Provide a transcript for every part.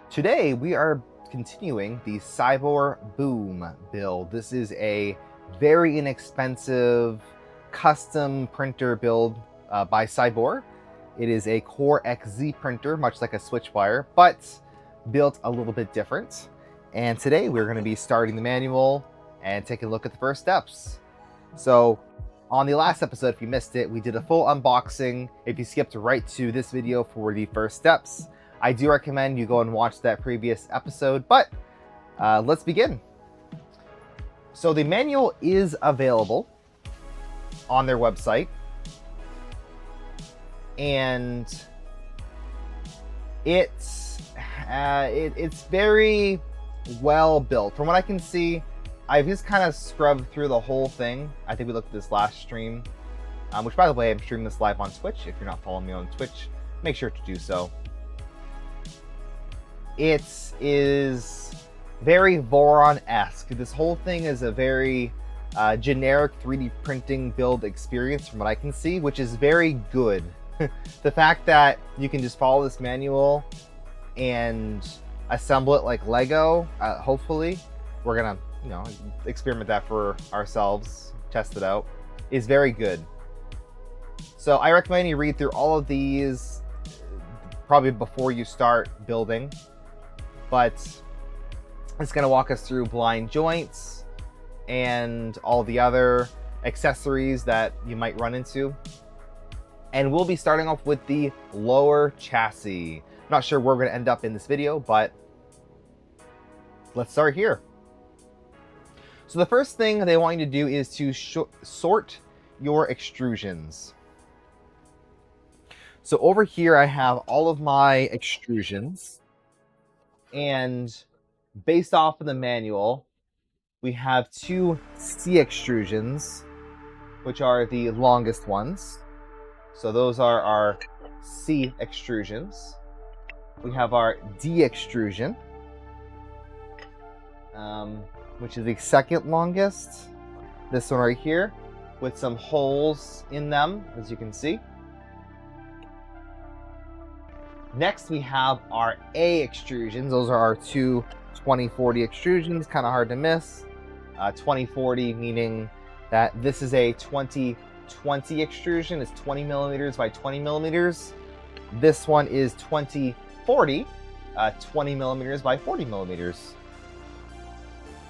Today we are continuing the Siboor BOOM build. This is a very inexpensive custom printer build by Siboor. It is a CoreXZ printer, much like a Switchwire, but built a little bit different. And today we're going to be starting the manual and taking a look at the first steps. So on the last episode, if you missed it, we did a full unboxing. If you skipped right to this video for the first steps, I do recommend you go and watch that previous episode, but let's begin. So the manual is available on their website, and it's very well built. From what I can see, I've just kind of scrubbed through the whole thing. I think we looked at this last stream, which, by the way, I'm streaming this live on Twitch. If you're not following me on Twitch, make sure to do so. It is very Voron-esque. This whole thing is a very generic 3D printing build experience from what I can see, which is very good. The fact that you can just follow this manual and assemble it like Lego, hopefully, we're gonna, experiment that for ourselves, test it out, is very good. So I recommend you read through all of these probably before you start building. But it's going to walk us through blind joints and all the other accessories that you might run into. And we'll be starting off with the lower chassis. I'm not sure where we're going to end up in this video, but let's start here. So the first thing they want you to do is to sort your extrusions. So over here I have all of my extrusions. And based off of the manual, we have two C extrusions, which are the longest ones. So those are our C extrusions. We have our D extrusion, which is the second longest. This one right here, with some holes in them, as you can see. Next, we have our A extrusions. Those are our two 2040 extrusions, kind of hard to miss. 2040 meaning that this is a 2020 extrusion. It's 20 millimeters by 20 millimeters. This one is 2040, 20 millimeters by 40 millimeters.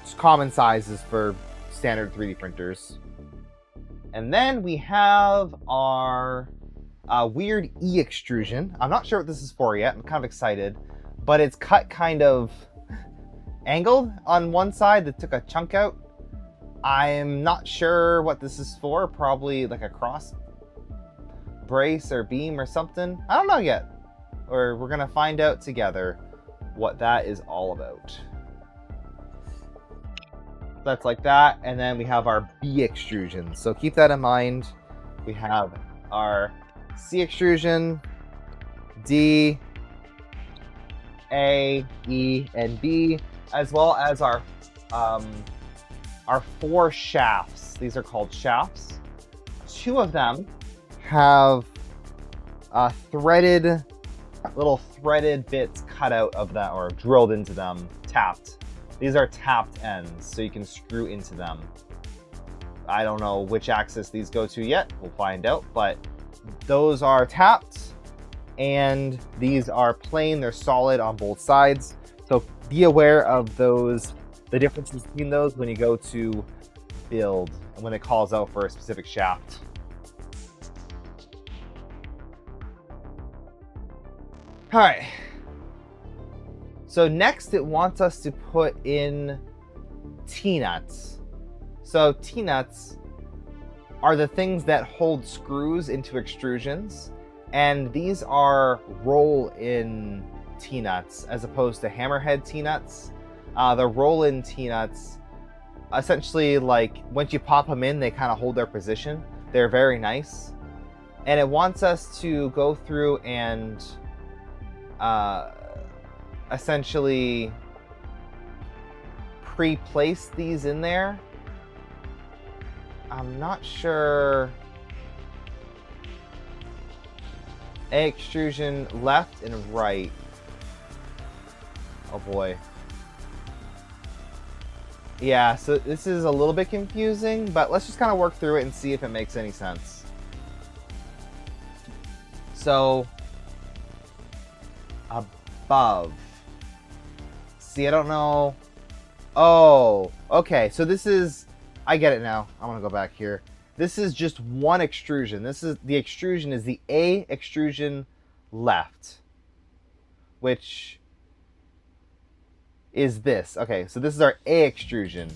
It's common sizes for standard 3D printers. And then we have our weird E extrusion. I'm not sure what this is for yet. I'm kind of excited, but it's cut kind of angled on one side. That took a chunk out. I'm not sure what this is for. Probably like a cross brace or beam or something. I don't know yet. Or we're gonna find out together what that is all about. That's like that. And then we have our B extrusion. So keep that in mind. We have our C extrusion, D, A, E, and B, as well as our four shafts. These are called shafts. Two of them have little threaded bits cut out of that, or drilled into them, tapped. These are tapped ends, so you can screw into them. I don't know which axis these go to yet. We'll find out, but those are tapped, and these are plain. They're solid on both sides. So be aware of those, the differences between those when you go to build and when it calls out for a specific shaft. All right. So next it wants us to put in T-nuts. So T-nuts are the things that hold screws into extrusions, and these are roll-in T-nuts as opposed to hammerhead T-nuts. The roll-in T-nuts, essentially, like once you pop them in, they kind of hold their position. They're very nice, and it wants us to go through and essentially pre-place these in there. I'm not sure. A extrusion left and right. Oh boy. Yeah, so this is a little bit confusing, but let's just kind of work through it and see if it makes any sense. So, above. See, I don't know. Oh, okay. So this is, I get it now. I'm gonna go back here. This is just one extrusion. This is the extrusion is the A extrusion left, which is this. Okay, so this is our A extrusion.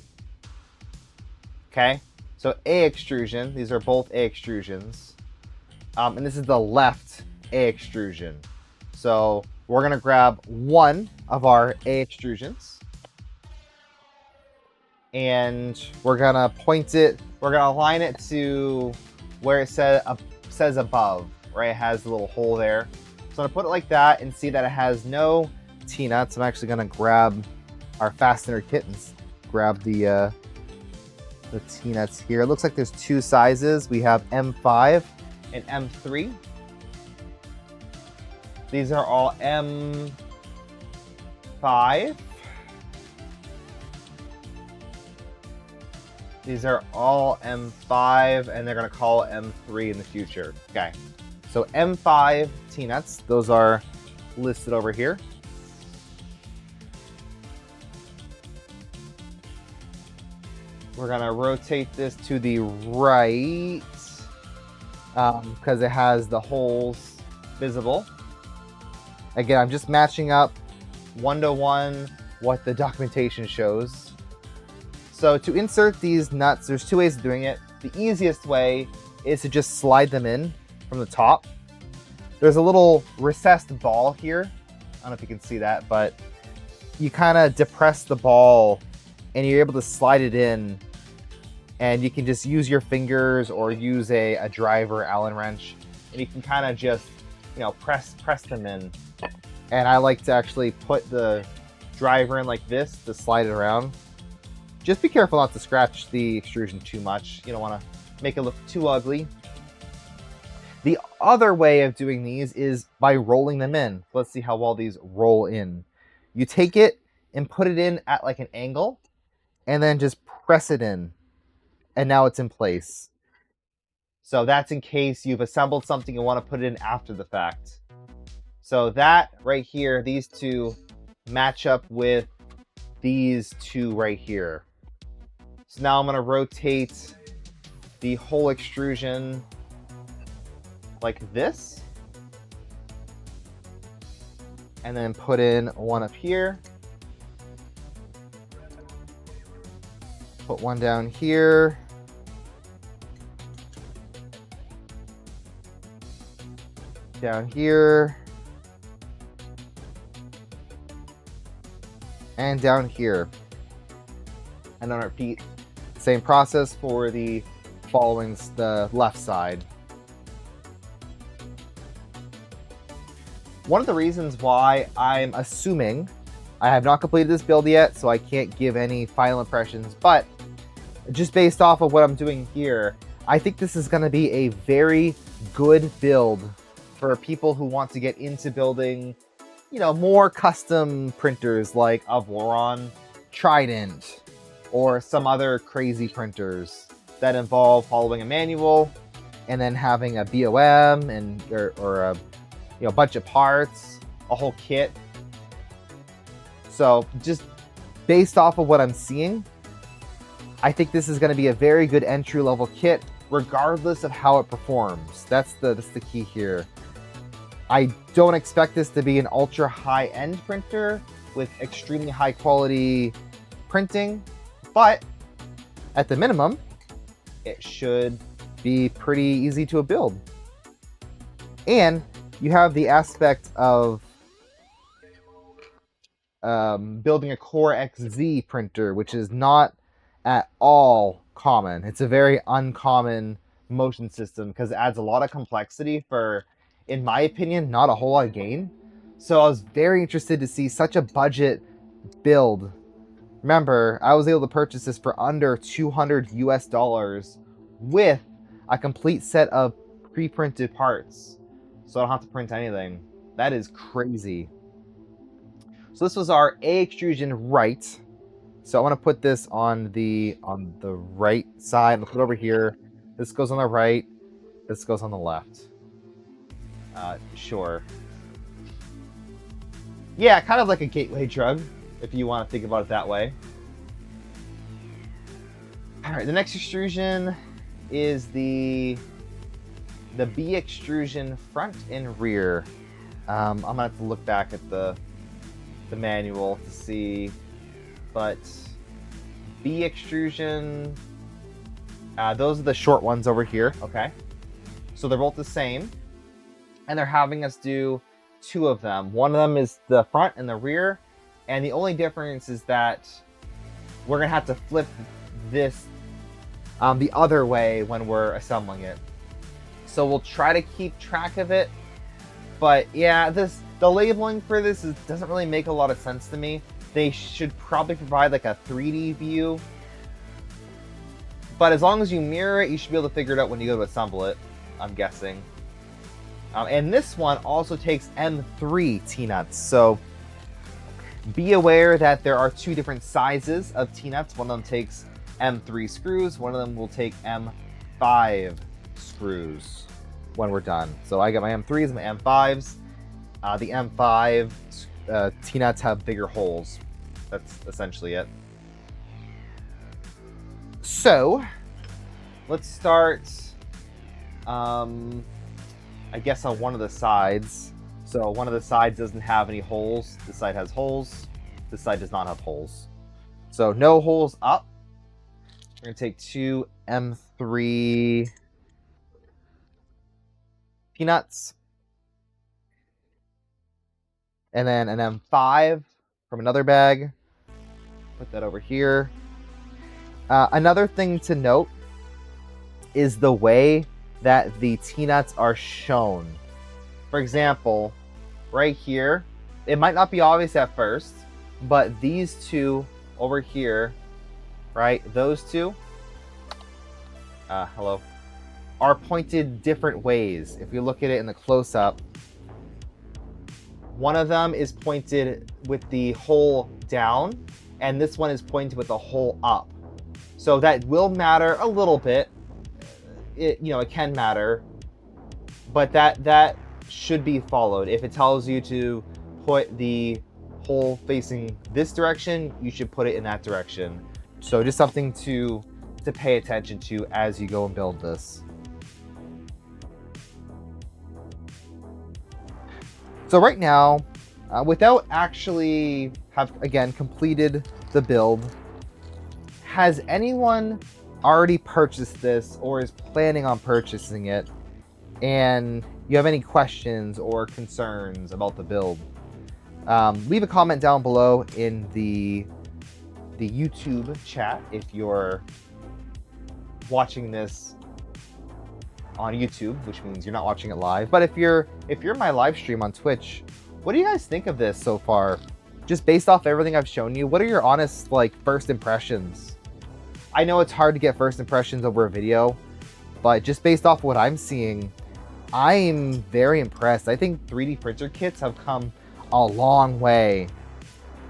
Okay, so A extrusion. These are both A extrusions, and this is the left A extrusion. So we're gonna grab one of our A extrusions, and we're gonna point it. We're gonna align it to where it says above. Right, it has the little hole there. So I'm gonna put it like that and see that it has no T-nuts. I'm actually gonna grab our fastener kit and grab the T-nuts here. It looks like there's two sizes. We have M5 and M3. These are all M5. These are all M5, and they're gonna call it M3 in the future. Okay, so M5 T-nuts, those are listed over here. We're gonna rotate this to the right because it has the holes visible. Again, I'm just matching up one-to-one what the documentation shows. So to insert these nuts, there's two ways of doing it. The easiest way is to just slide them in from the top. There's a little recessed ball here. I don't know if you can see that, but you kind of depress the ball and you're able to slide it in, and you can just use your fingers or use a driver Allen wrench, and you can kind of just, you know, press them in. And I like to actually put the driver in like this to slide it around. Just be careful not to scratch the extrusion too much. You don't want to make it look too ugly. The other way of doing these is by rolling them in. Let's see how well these roll in. You take it and put it in at like an angle, and then just press it in. And now it's in place. So that's in case you've assembled something and want to put it in after the fact. So that right here, these two match up with these two right here. So now I'm going to rotate the whole extrusion like this, and then put in one up here, put one down here, down here, and down here, and then repeat the same process for the following the left side. One of the reasons why I'm assuming, I have not completed this build yet, so I can't give any final impressions, but just based off of what I'm doing here, I think this is going to be a very good build for people who want to get into building, you know, more custom printers like a Voron Trident or some other crazy printers that involve following a manual and then having a BOM and or a, you know, bunch of parts, a whole kit. So just based off of what I'm seeing, I think this is going to be a very good entry-level kit, regardless of how it performs. That's the key here. I don't expect this to be an ultra high-end printer with extremely high-quality printing, but at the minimum, it should be pretty easy to build. And you have the aspect of building a CoreXZ printer, which is not at all common. It's a very uncommon motion system because it adds a lot of complexity for, in my opinion, not a whole lot of gain. So I was very interested to see such a budget build. Remember, I was able to purchase this for under $200 US with a complete set of pre-printed parts. So I don't have to print anything. That is crazy. So this was our A extrusion right. So I want to put this on the right side. I'll put it over here. This goes on the right. This goes on the left. Sure. Yeah, kind of like a gateway drug, if you want to think about it that way. All right, the next extrusion is the B extrusion front and rear. I'm gonna have to look back at the manual to see, but B extrusion, those are the short ones over here. Okay, so they're both the same, and they're having us do 2 of them. One of them is the front and the rear, and the only difference is that we're gonna have to flip this the other way when we're assembling it. So we'll try to keep track of it, but yeah, the labeling for this doesn't really make a lot of sense to me. They should probably provide like a 3D view, but as long as you mirror it, you should be able to figure it out when you go to assemble it, I'm guessing. And this one also takes M3 T-nuts, so be aware that there are 2 different sizes of T-nuts. One of them takes M3 screws, one of them will take M5 screws when we're done. So I got my M3s and my M5s. The M5 T-nuts have bigger holes. That's essentially it. So let's start, I guess, on one of the sides. So one of the sides doesn't have any holes. This side has holes. This side does not have holes. So no holes up. We're going to take 2 M3 T-nuts. And then an M5 from another bag. Put that over here. Another thing to note is the way that the T-nuts are shown. For example, right here, it might not be obvious at first, but these 2 over here, right, those 2, hello, are pointed different ways. If you look at it in the close-up, one of them is pointed with the hole down, and this one is pointed with the hole up. So that will matter a little bit. It can matter, but that should be followed. If it tells you to put the hole facing this direction, you should put it in that direction. So just something to pay attention to as you go and build this. So right now, without actually have, again, completed the build, has anyone already purchased this or is planning on purchasing it, and you have any questions or concerns about the build? Leave a comment down below in the YouTube chat if you're watching this on YouTube, which means you're not watching it live. But if you're in my live stream on Twitch, what do you guys think of this so far? Just based off everything I've shown you, what are your honest first impressions? I know it's hard to get first impressions over a video, but just based off what I'm seeing, I'm very impressed. I think 3D printer kits have come a long way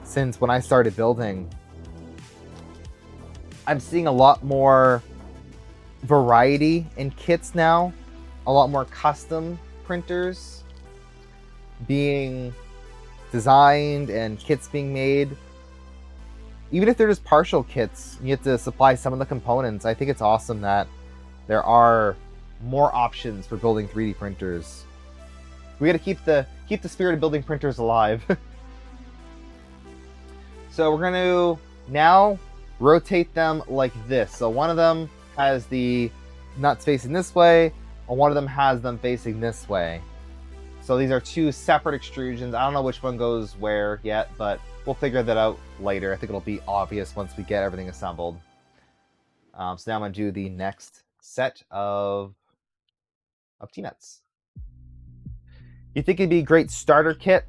since when I started building. I'm seeing a lot more variety in kits now, a lot more custom printers being designed and kits being made. Even if they're just partial kits, you have to supply some of the components. I think it's awesome that there are more options for building 3D printers. We got to keep the spirit of building printers alive. So we're going to now rotate them like this. So one of them has the nuts facing this way, and one of them has them facing this way. So these are 2 separate extrusions. I don't know which one goes where yet, but we'll figure that out later. I think it'll be obvious once we get everything assembled. So now I'm going to do the next set of T-nuts. You think it'd be a great starter kit?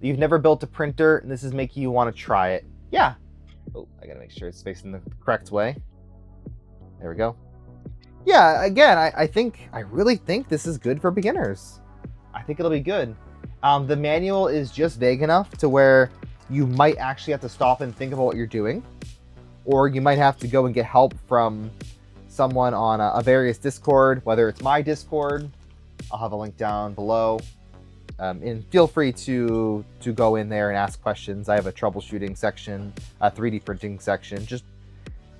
You've never built a printer, and this is making you want to try it. Yeah. Oh, I got to make sure it's facing the correct way. There we go. Yeah, again, I really think this is good for beginners. I think it'll be good. The manual is just vague enough to where you might actually have to stop and think about what you're doing, or you might have to go and get help from someone on a various Discord, whether it's my Discord. I'll have a link down below. And feel free to go in there and ask questions. I have a troubleshooting section, a 3D printing section. Just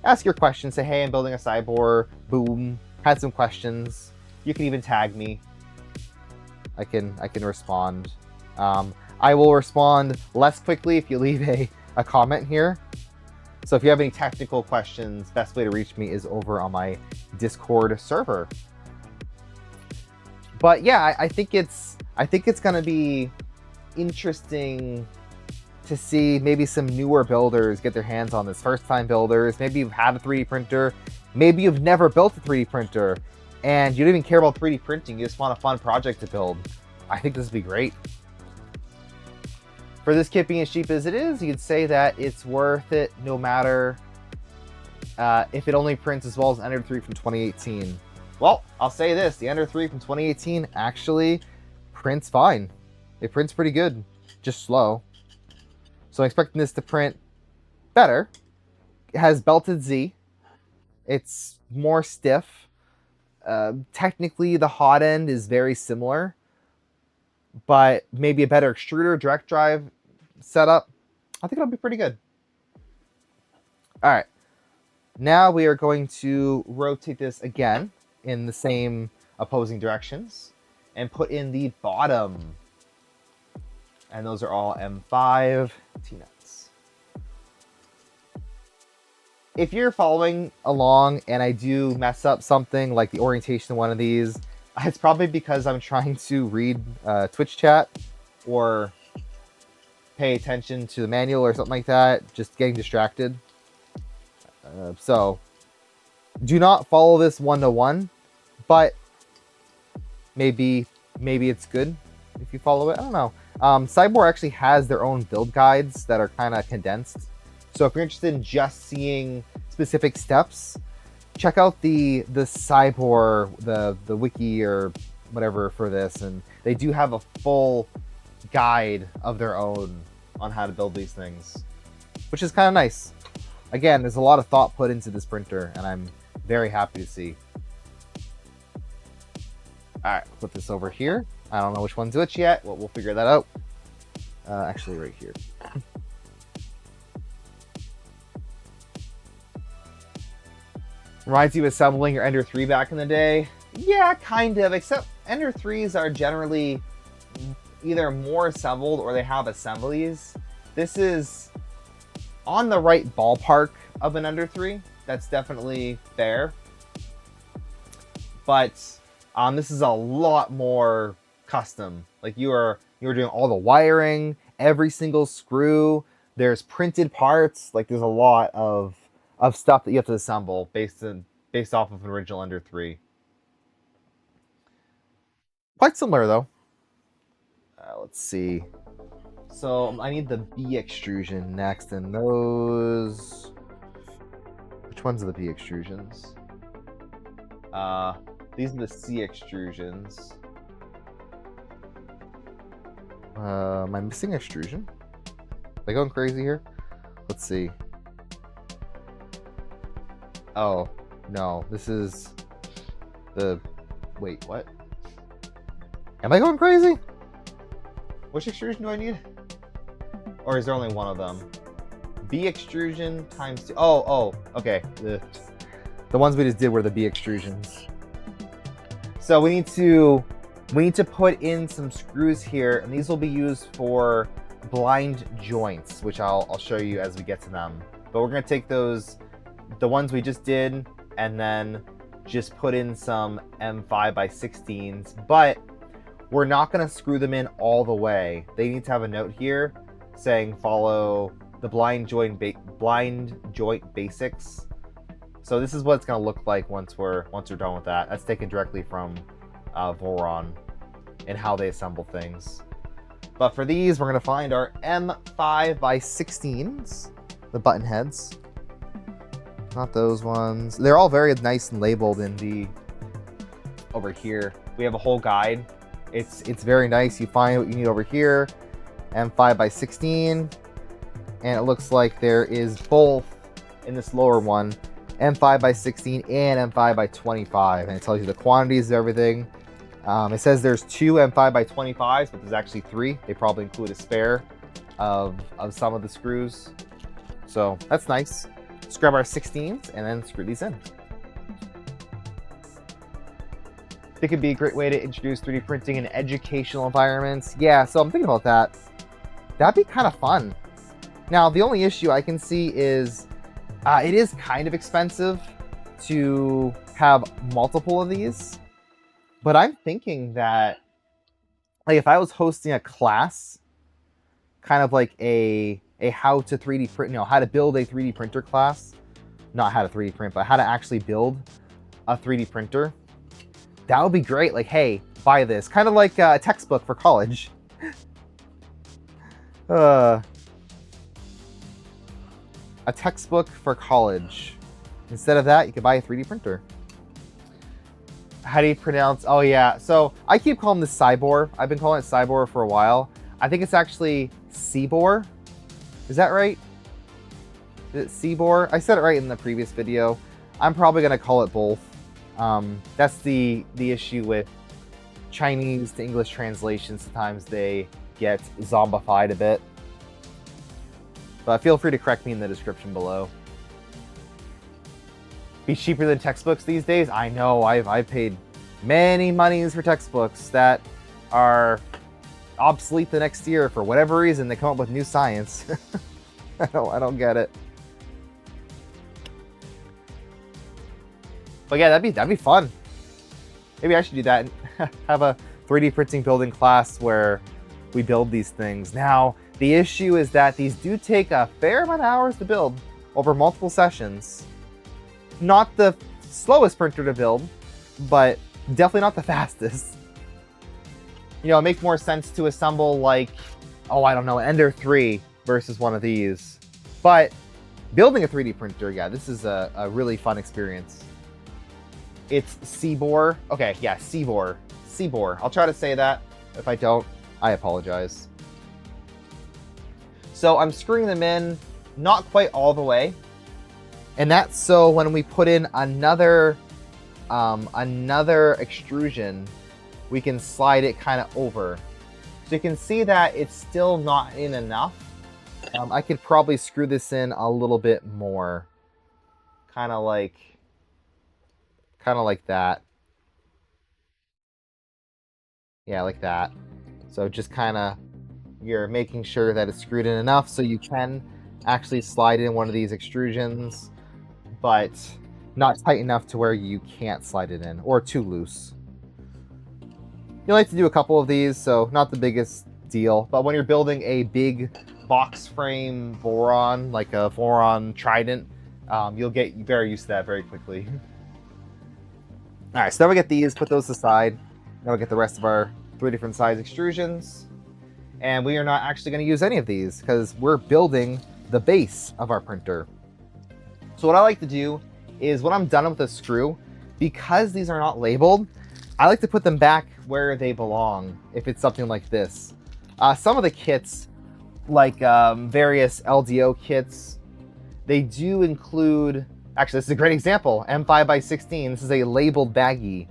ask your questions. Say, hey, I'm building a Siboor BOOM. Had some questions. You can even tag me. I can respond. I will respond less quickly if you leave a comment here. So if you have any technical questions, best way to reach me is over on my Discord server. But yeah, I think it's going to be interesting to see maybe some newer builders get their hands on this. First-time builders, maybe you've had a 3D printer, maybe you've never built a 3D printer, and you don't even care about 3D printing, you just want a fun project to build. I think this would be great. For this kit being as cheap as it is, you could say that it's worth it no matter if it only prints as well as Ender 3 from 2018. Well, I'll say this, the Ender 3 from 2018 actually prints fine. It prints pretty good, just slow. So I'm expecting this to print better. It has belted Z. It's more stiff. Technically, the hot end is very similar, but maybe a better extruder, direct drive setup. I think it'll be pretty good. All right. Now we are going to rotate this again in the same opposing directions and put in the bottom. And those are all M5 T-nuts. If you're following along and I do mess up something like the orientation of one of these, it's probably because I'm trying to read Twitch chat or pay attention to the manual or something like that, just getting distracted. So do not follow this one-to-one, but maybe it's good if you follow it. I don't know. Siboor actually has their own build guides that are kind of condensed. So if you're interested in just seeing specific steps, check out the Siboor, the wiki or whatever for this, and they do have a full guide of their own on how to build these things, which is kind of nice. Again, there's a lot of thought put into this printer, and I'm very happy to see. All right, put this over here. I don't know which one's which yet. We'll figure that out. Actually, right here. Reminds you of assembling your Ender 3 back in the day? Yeah, kind of, except Ender 3s are generally either more assembled or they have assemblies. This is on the right ballpark of an Ender 3. That's definitely fair. But this is a lot more custom. Like you were doing all the wiring, every single screw. There's printed parts. Like there's a lot of stuff that you have to assemble based off of an original Ender 3. Quite similar though. Let's see. So I need the B extrusion next, and those. Which ones are the B extrusions? These are the C extrusions. Am I missing extrusion? Am I going crazy here? Let's see. Oh, no. This is the... Wait, what? Am I going crazy? Which extrusion do I need? Or is there only one of them? B extrusion times 2. Oh, okay. The ones we just did were the B extrusions. So we need to put in some screws here, and these will be used for blind joints, which I'll show you as we get to them. But we're gonna take those, the ones we just did, and then just put in some M5x16s, but we're not gonna screw them in all the way. They need to have a note here saying follow the blind joint basics. So this is what it's gonna look like once we're done with that. That's taken directly from Voron and how they assemble things. But for these, we're gonna find our M5x16s, the button heads. Not those ones. They're all very nice and labeled in the over here. We have a whole guide It's very nice. You find what you need over here, M5x16, and it looks like there is both in this lower one, M5x16 and M5x25, and it tells you the quantities of everything. It says there's 2 M5x25s, but there's actually 3. They probably include a spare of some of the screws. So that's nice. Let's grab our 16s and then screw these in. I think it'd be a great way to introduce 3D printing in educational environments. Yeah, so I'm thinking about that. That'd be kind of fun. Now, the only issue I can see is it is kind of expensive to have multiple of these. But I'm thinking that, like, if I was hosting a class, kind of like a how to 3D print, you know, how to build a 3D printer class, not how to 3D print, but how to actually build a 3D printer, that would be great. Like, hey, buy this. Kind of like a textbook for college. A textbook for college. Instead of that, you could buy a 3D printer. How do you pronounce? Oh yeah, so I keep calling this Siboor. I've been calling it Siboor for a while. I think it's actually Siboor. Is that right? Is it Siboor? I said it right in the previous video. I'm probably gonna call it both. That's the issue with Chinese to English translations. Sometimes they get zombified a bit. But feel free to correct me in the description below. Be cheaper than textbooks these days? I know, I've paid many monies for textbooks that are obsolete the next year for whatever reason. They come up with new science. I don't get it. But yeah, that'd be fun. Maybe I should do that and have a 3D printing building class where we build these things. Now, the issue is that these do take a fair amount of hours to build over multiple sessions. Not the slowest printer to build, but definitely not the fastest. You know, it makes more sense to assemble like, oh, I don't know, Ender 3 versus one of these. But building a 3D printer, yeah, this is a really fun experience. It's Siboor. Okay, yeah, Siboor. Siboor. I'll try to say that. If I don't, I apologize. So I'm screwing them in, not quite all the way. And that's so when we put in another extrusion, we can slide it kind of over. So you can see that it's still not in enough. I could probably screw this in a little bit more. Kind of like that. Yeah, like that. So just kind of, you're making sure that it's screwed in enough so you can actually slide in one of these extrusions, but not tight enough to where you can't slide it in, or too loose. You like to do a couple of these, so not the biggest deal, but when you're building a big box frame Voron, like a Voron Trident, you'll get very used to that very quickly. All right, so now we get these, put those aside. Now we get the rest of our 3 different size extrusions. And we are not actually going to use any of these because we're building the base of our printer. So what I like to do is when I'm done with a screw, because these are not labeled, I like to put them back where they belong if it's something like this. Some of the kits, like various LDO kits, they do include, actually this is a great example, M5x16. This is a labeled baggie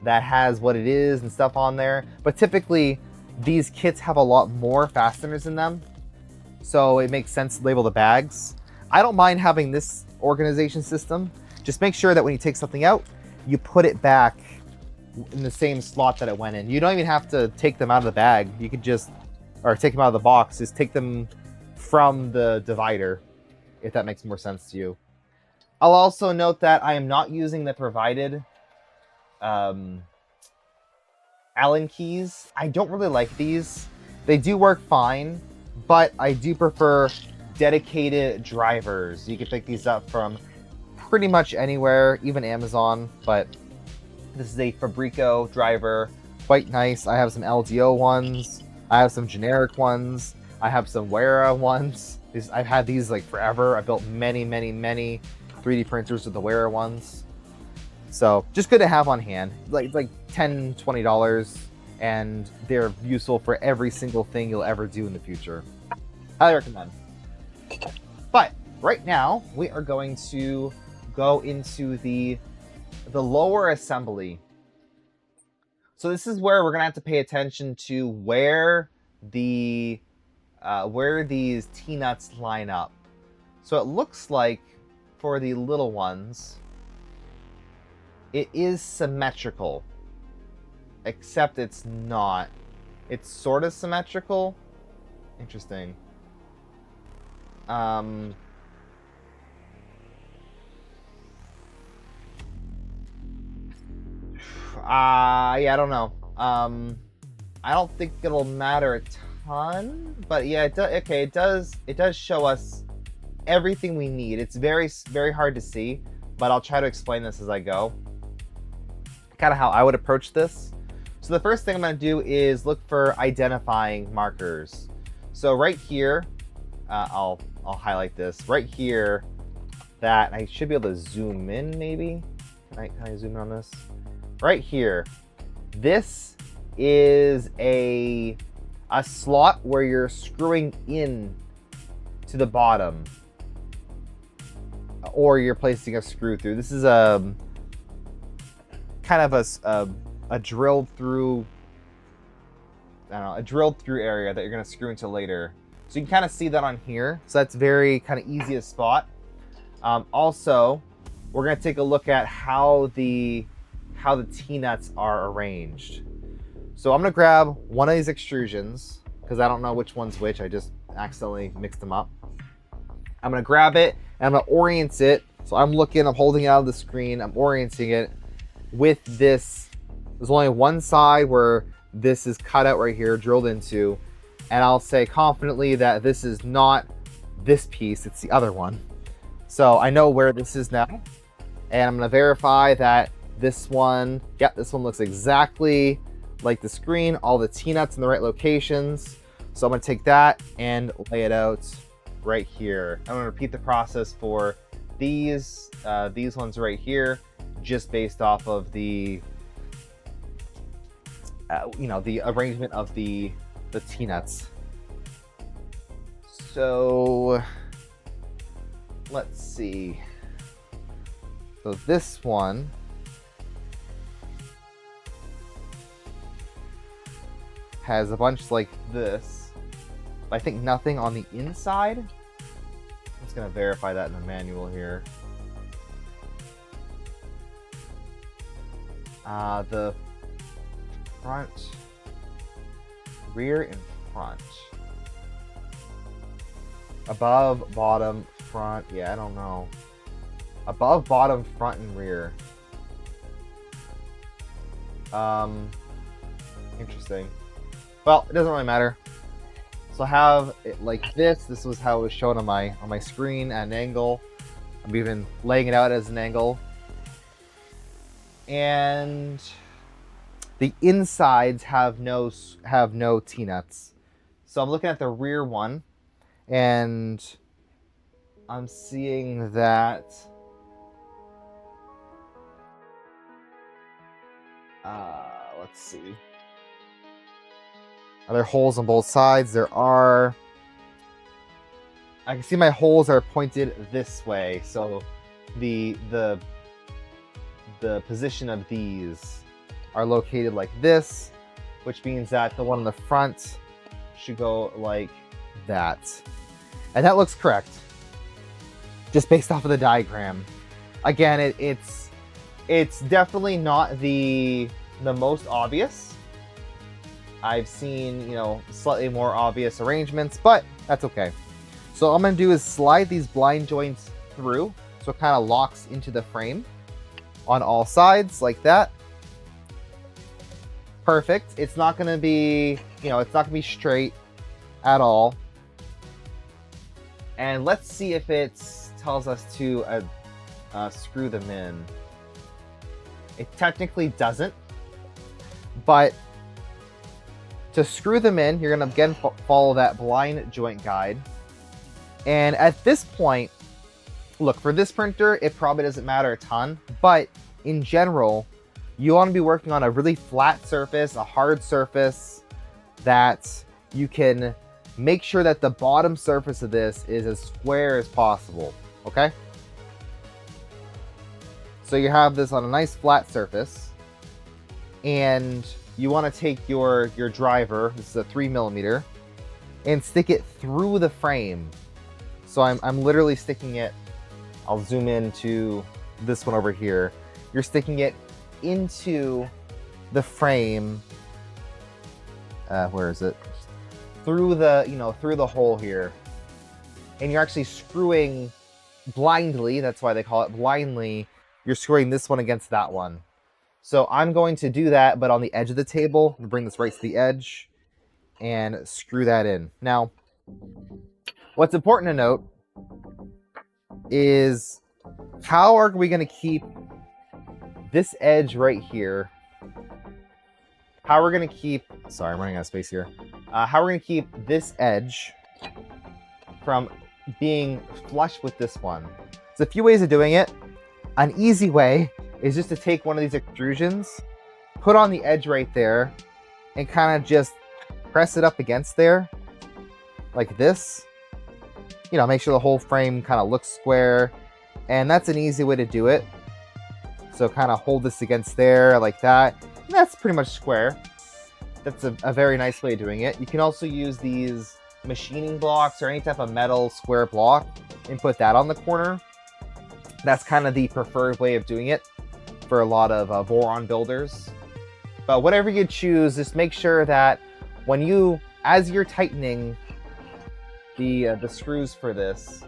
that has what it is and stuff on there. But typically, these kits have a lot more fasteners in them, so it makes sense to label the bags. I don't mind having this organization system. Just make sure that when you take something out, you put it back in the same slot that it went in. You don't even have to take them out of the bag. You could just, or take them out of the box, just take them from the divider, if that makes more sense to you. I'll also note that I am not using the provided Allen keys. I don't really like these. They do work fine, but I do prefer dedicated drivers. You can pick these up from pretty much anywhere, even Amazon, but this is a Fabrico driver. Quite nice. I have some LDO ones. I have some generic ones. I have some Wera ones. I've had these like forever. I built many 3D printers with the Wera ones. So just good to have on hand, like $10, $20. and they're useful for every single thing you'll ever do in the future. Highly recommend. But right now, we are going to go into the lower assembly. So this is where we're gonna have to pay attention to where these T-nuts line up. So it looks like for the little ones, it is symmetrical, except it's not. It's sort of symmetrical. Interesting. Yeah, I don't know. I don't think it'll matter a ton, but yeah, okay, it does show us everything we need. It's very hard to see, but I'll try to explain this as I go. Kind of how I would approach this. So the first thing I'm going to do is look for identifying markers. So right here, I'll highlight this right here. That I should be able to zoom in, maybe. Can I zoom in on this? Right here. This is a slot where you're screwing in to the bottom, or you're placing a screw through. This is a kind of a drilled through, I don't know, a drilled through area that you're going to screw into later. So you can kind of see that on here. So that's very kind of easy to spot. Also, we're going to take a look at how the T-nuts are arranged. So I'm going to grab one of these extrusions because I don't know which one's which. I just accidentally mixed them up. I'm going to grab it and I'm going to orient it. So I'm holding it out of the screen. I'm orienting it with this. There's only one side where this is cut out right here, drilled into. And I'll say confidently that this is not this piece, it's the other one. So I know where this is now. And I'm going to verify that this one, this one looks exactly like the screen, all the T-nuts in the right locations. So I'm going to take that and lay it out right here. I'm going to repeat the process for these ones right here, just based off of the, the arrangement of the T-nuts. So let's see. So this one has a bunch like this, but I think nothing on the inside. I'm just gonna verify that in the manual here. The front, rear, and front. Above, bottom, front. Yeah, I don't know. Above, bottom, front, and rear. Interesting. Well, it doesn't really matter. So I have it like this. This was how it was shown on my screen at an angle. I'm even laying it out as an angle. And the insides have no T-nuts. So I'm looking at the rear one, and I'm seeing that let's see. Are there holes on both sides? There are. I can see my holes are pointed this way, so the position of these are located like this, which means that the one in the front should go like that. And that looks correct, just based off of the diagram. Again, it's definitely not the most obvious. I've seen, slightly more obvious arrangements, but that's okay. So all I'm going to do is slide these blind joints through, so it kind of locks into the frame on all sides like that. Perfect. It's not going to be, it's not going to be straight at all. And let's see if it tells us to screw them in. It technically doesn't, but to screw them in, you're going to again follow that blind joint guide. And at this point, look, for this printer, it probably doesn't matter a ton, but in general, You want to be working on a really flat surface, a hard surface that you can make sure that the bottom surface of this is as square as possible, okay? So you have this on a nice flat surface, and you want to take your driver, this is a 3mm, and stick it through the frame. So I'm literally sticking it, I'll zoom in to this one over here. You're sticking it into the frame, where is it? Through the, through the hole here. And you're actually screwing blindly, that's why they call it blindly, you're screwing this one against that one. So I'm going to do that, but on the edge of the table, bring this right to the edge and screw that in. Now, what's important to note is how are we going to keep this edge right here? How we're going to keep, sorry, I'm running out of space here. How we're going to keep this edge from being flush with this one. There's a few ways of doing it. An easy way is just to take one of these extrusions, put on the edge right there, and kind of just press it up against there, like this. You know, make sure the whole frame kind of looks square, and that's an easy way to do it. So kind of hold this against there, like that. And that's pretty much square. That's a very nice way of doing it. You can also use these machining blocks or any type of metal square block and put that on the corner. That's kind of the preferred way of doing it for a lot of Voron builders. But whatever you choose, just make sure that when you, as you're tightening the screws for this,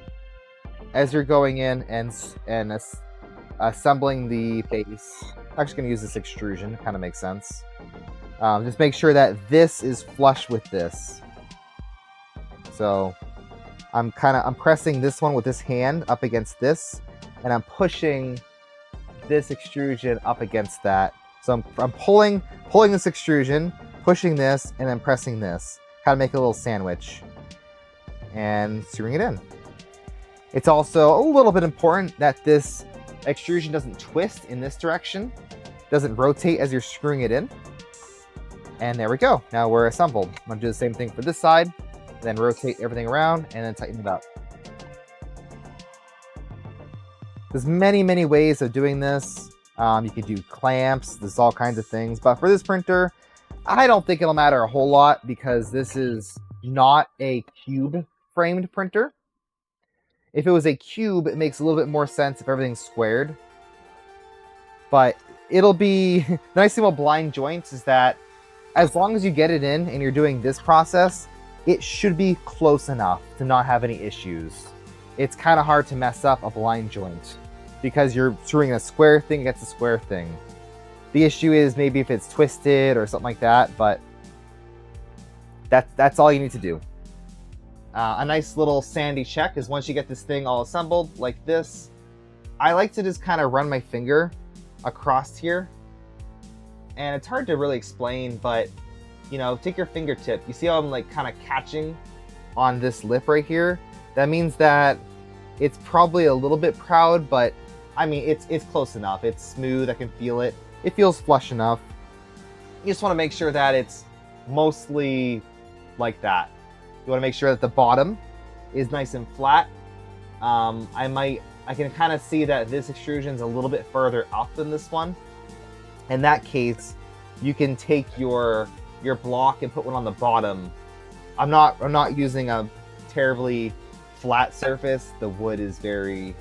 as you're going in and assembling the base, I'm just going to use this extrusion, kind of makes sense. Just make sure that this is flush with this. So I'm pressing this one with this hand up against this, and I'm pushing this extrusion up against that. So I'm pulling this extrusion, pushing this, and then pressing this. Kind of make a little sandwich. And screwing it in. It's also a little bit important that this extrusion doesn't twist in this direction, doesn't rotate as you're screwing it in. And there we go. Now we're assembled. I'm going to do the same thing for this side, then rotate everything around, and then tighten it up. There's many ways of doing this. You could do clamps, there's all kinds of things. But for this printer, I don't think it'll matter a whole lot because this is not a cube framed printer. If it was a cube, it makes a little bit more sense if everything's squared. But it'll be, the nice thing about blind joints is that as long as you get it in and you're doing this process, it should be close enough to not have any issues. It's kind of hard to mess up a blind joint because you're screwing a square thing against a square thing. The issue is maybe if it's twisted or something like that, but that's all you need to do. A nice little sandy check is once you get this thing all assembled like this, I like to just kind of run my finger across here. And it's hard to really explain, but you know, take your fingertip. You see how I'm like kind of catching on this lip right here? That means that it's probably a little bit proud, but I mean, it's close enough. It's smooth, I can feel it. It feels flush enough. You just want to make sure that it's mostly like that. You want to make sure that the bottom is nice and flat. I can kind of see that this extrusion is a little bit further up than this one. In that case, you can take your block and put one on the bottom. I'm not using a terribly flat surface. The wood is very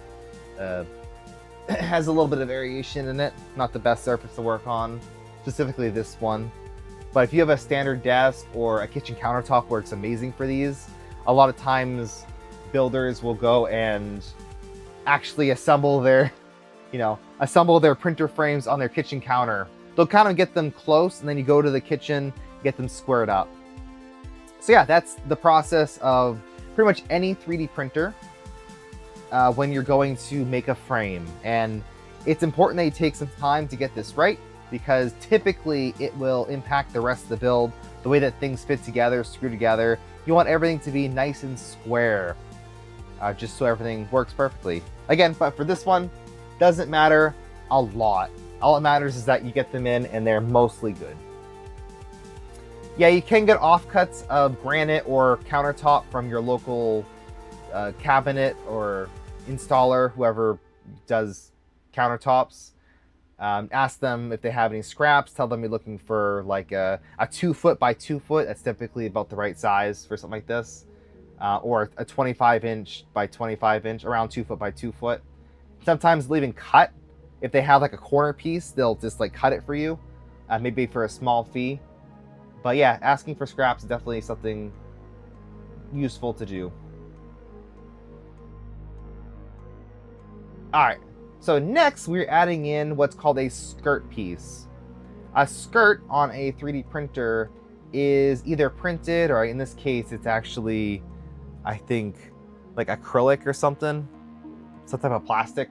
has a little bit of variation in it. Not the best surface to work on, specifically this one. But if you have a standard desk or a kitchen countertop, works amazing for these. A lot of times builders will go and actually assemble their printer frames on their kitchen counter. They'll kind of get them close, and then you go to the kitchen, get them squared up. So yeah, that's the process of pretty much any 3D printer when you're going to make a frame. And it's important that you take some time to get this right, because typically it will impact the rest of the build, the way that things fit together, screw together. You want everything to be nice and square, just so everything works perfectly. Again, but for this one, doesn't matter a lot. All that matters is that you get them in and they're mostly good. Yeah, you can get offcuts of granite or countertop from your local cabinet or installer, whoever does countertops. Ask them if they have any scraps. Tell them you're looking for like a 2 foot by 2 foot. That's typically about the right size for something like this. Or a 25-inch by 25-inch, around 2 foot by 2 foot. Sometimes they'll even cut. If they have like a corner piece, they'll just like cut it for you, maybe for a small fee. But yeah, asking for scraps is definitely something useful to do. All right, so next we're adding in what's called a skirt piece. A skirt on a 3D printer is either printed, or in this case, it's actually, I think, like acrylic or something, some type of plastic.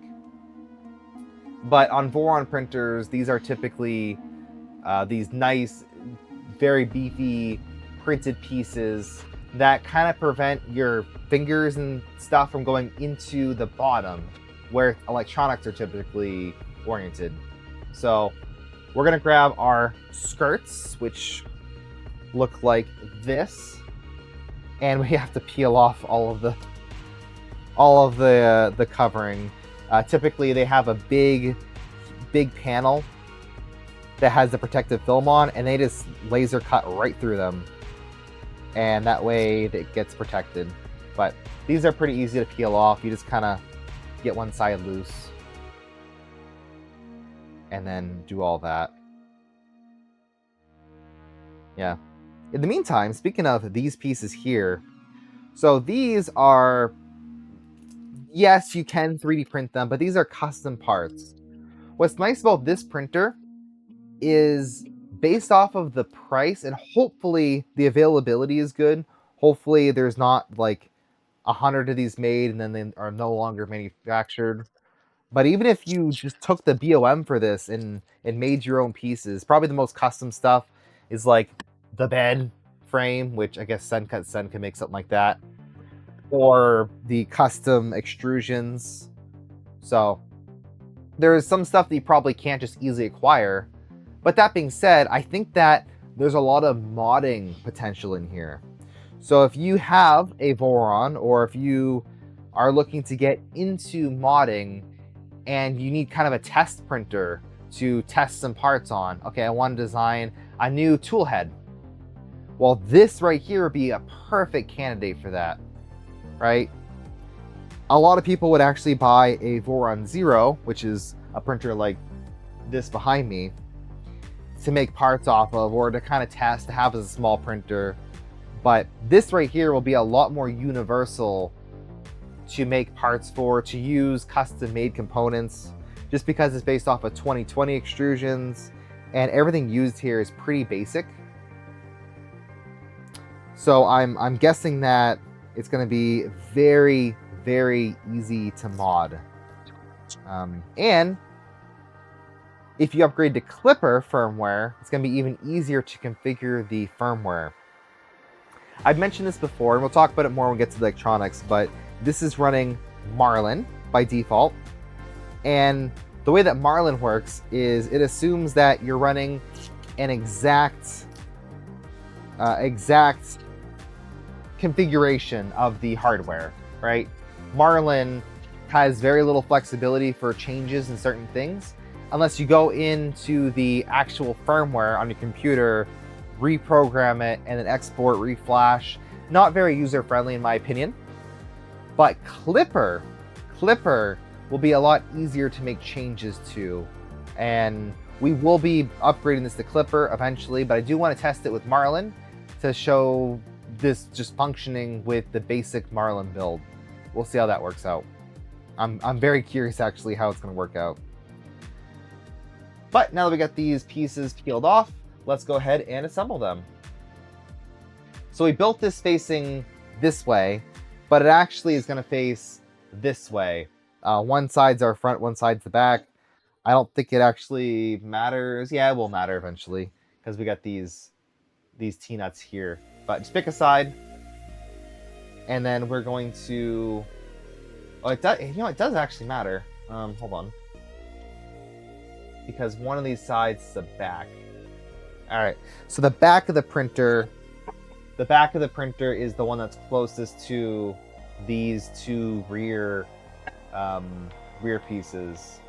But on Voron printers, these are typically these nice, very beefy printed pieces that kind of prevent your fingers and stuff from going into the bottom where electronics are typically oriented. So we're gonna grab our skirts, which look like this, and we have to peel off all of the covering. Typically they have a big panel that has the protective film on, and they just laser cut right through them, and that way it gets protected. But these are pretty easy to peel off. You just kind of get one side loose and then do all that. Yeah. In the meantime, speaking of these pieces here, so these are, yes, you can 3D print them, but these are custom parts. What's nice about this printer is based off of the price, and hopefully the availability is good. Hopefully there's not like 100 of these made and then they are no longer manufactured. But even if you just took the BOM for this and made your own pieces, probably the most custom stuff is like the bed frame, which I guess Sencut Sen can make something like that, or the custom extrusions. So there is some stuff that you probably can't just easily acquire. But that being said, I think that there's a lot of modding potential in here. So if you have a Voron, or if you are looking to get into modding and you need kind of a test printer to test some parts on, okay, I want to design a new tool head. Well, this right here would be a perfect candidate for that, right? A lot of people would actually buy a Voron Zero, which is a printer like this behind me, to make parts off of, or to kind of test, to have as a small printer. But this right here will be a lot more universal to make parts for, to use custom made components, just because it's based off of 2020 extrusions and everything used here is pretty basic. So I'm guessing that it's going to be very, very easy to mod. And if you upgrade to Klipper firmware, it's going to be even easier to configure the firmware. I've mentioned this before, and we'll talk about it more when we get to the electronics, but this is running Marlin by default. And the way that Marlin works is it assumes that you're running an exact configuration of the hardware, right? Marlin has very little flexibility for changes in certain things, unless you go into the actual firmware on your computer, reprogram it, and then export, reflash. Not very user-friendly in my opinion. But Klipper will be a lot easier to make changes to. And we will be upgrading this to Klipper eventually, but I do want to test it with Marlin to show this just functioning with the basic Marlin build. We'll see how that works out. I'm very curious actually how it's going to work out. But now that we got these pieces peeled off, let's go ahead and assemble them. So we built this facing this way, but it actually is going to face this way. One side's our front, one side's the back. I don't think it actually matters. Yeah, it will matter eventually because we got these T-nuts here. But just pick a side, and then we're going to. Oh, it does. You know, it does actually matter. Hold on. because one of these sides is the back. All right, so the back of the printer is the one that's closest to these two rear pieces.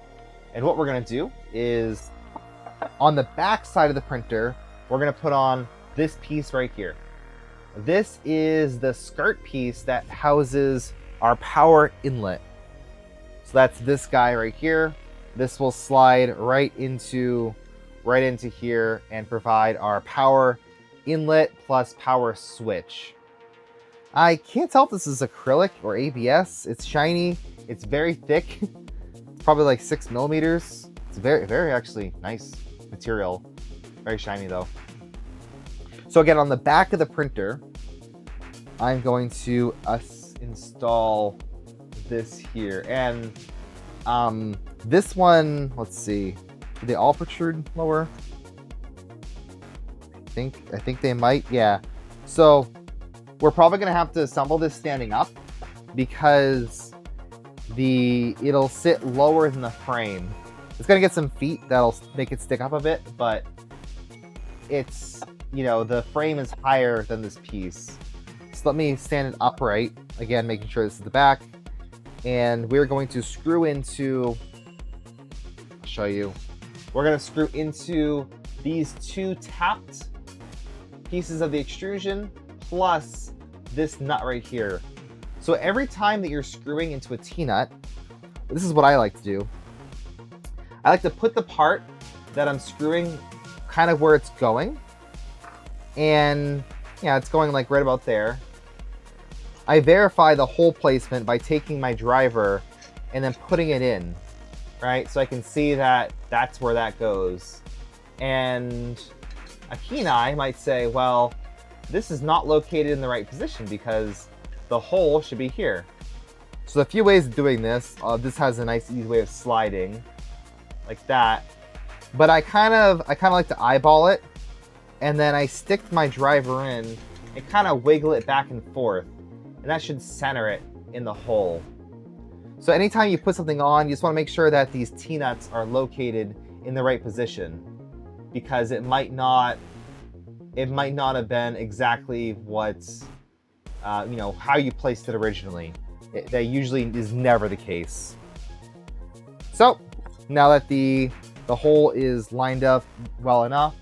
And what we're gonna do is, on the back side of the printer, we're gonna put on this piece right here. This is the skirt piece that houses our power inlet. So that's this guy right here. This will slide right into here and provide our power inlet plus power switch. I can't tell if this is acrylic or ABS. It's shiny. It's very thick, probably like 6 millimeters. It's very, very actually nice material. Very shiny though. So again, on the back of the printer, I'm going to install this here. And this one, let's see, do they all protrude lower? I think they might, yeah. So we're probably gonna have to assemble this standing up because it'll sit lower than the frame. It's gonna get some feet that'll make it stick up a bit, but it's, you know, the frame is higher than this piece. So let me stand it upright, again, making sure this is the back. And we're going to screw into, I'll show you. We're gonna screw into these two tapped pieces of the extrusion plus this nut right here. So every time that you're screwing into a T-nut, this is what I like to do. I like to put the part that I'm screwing kind of where it's going. And yeah, it's going like right about there. I verify the hole placement by taking my driver and then putting it in, right? So I can see that that's where that goes. And a keen eye might say, well, this is not located in the right position because the hole should be here. So a few ways of doing this. This has a nice easy way of sliding like that. But I kind of like to eyeball it, and then I stick my driver in and kind of wiggle it back and forth. And that should center it in the hole. So anytime you put something on, you just want to make sure that these T-nuts are located in the right position, because it might not have been exactly what, you know, how you placed it originally. That usually is never the case. So now that the hole is lined up well enough,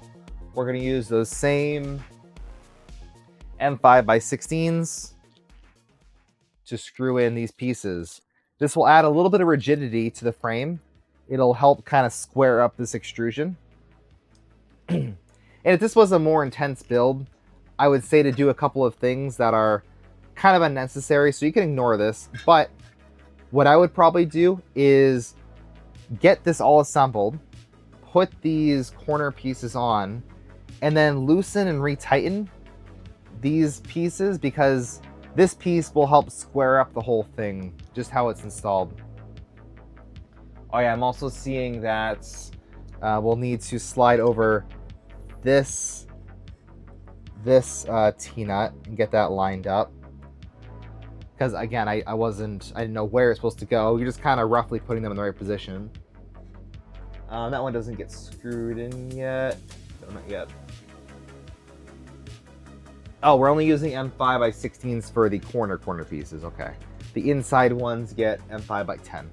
we're going to use those same M5x16s to screw in these pieces. This will add a little bit of rigidity to the frame. It'll help kind of square up this extrusion. And if this was a more intense build, I would say to do a couple of things that are kind of unnecessary, so you can ignore this. But what I would probably do is get this all assembled, put these corner pieces on, and then loosen and retighten these pieces, because this piece will help square up the whole thing, just how it's installed. Oh yeah, I'm also seeing that we'll need to slide over this T-nut and get that lined up. Because again, I didn't know where it's supposed to go. You're just kind of roughly putting them in the right position. That one doesn't get screwed in yet. No, not yet. Oh, we're only using M5x16s for the corner pieces. Okay. The inside ones get M5x10.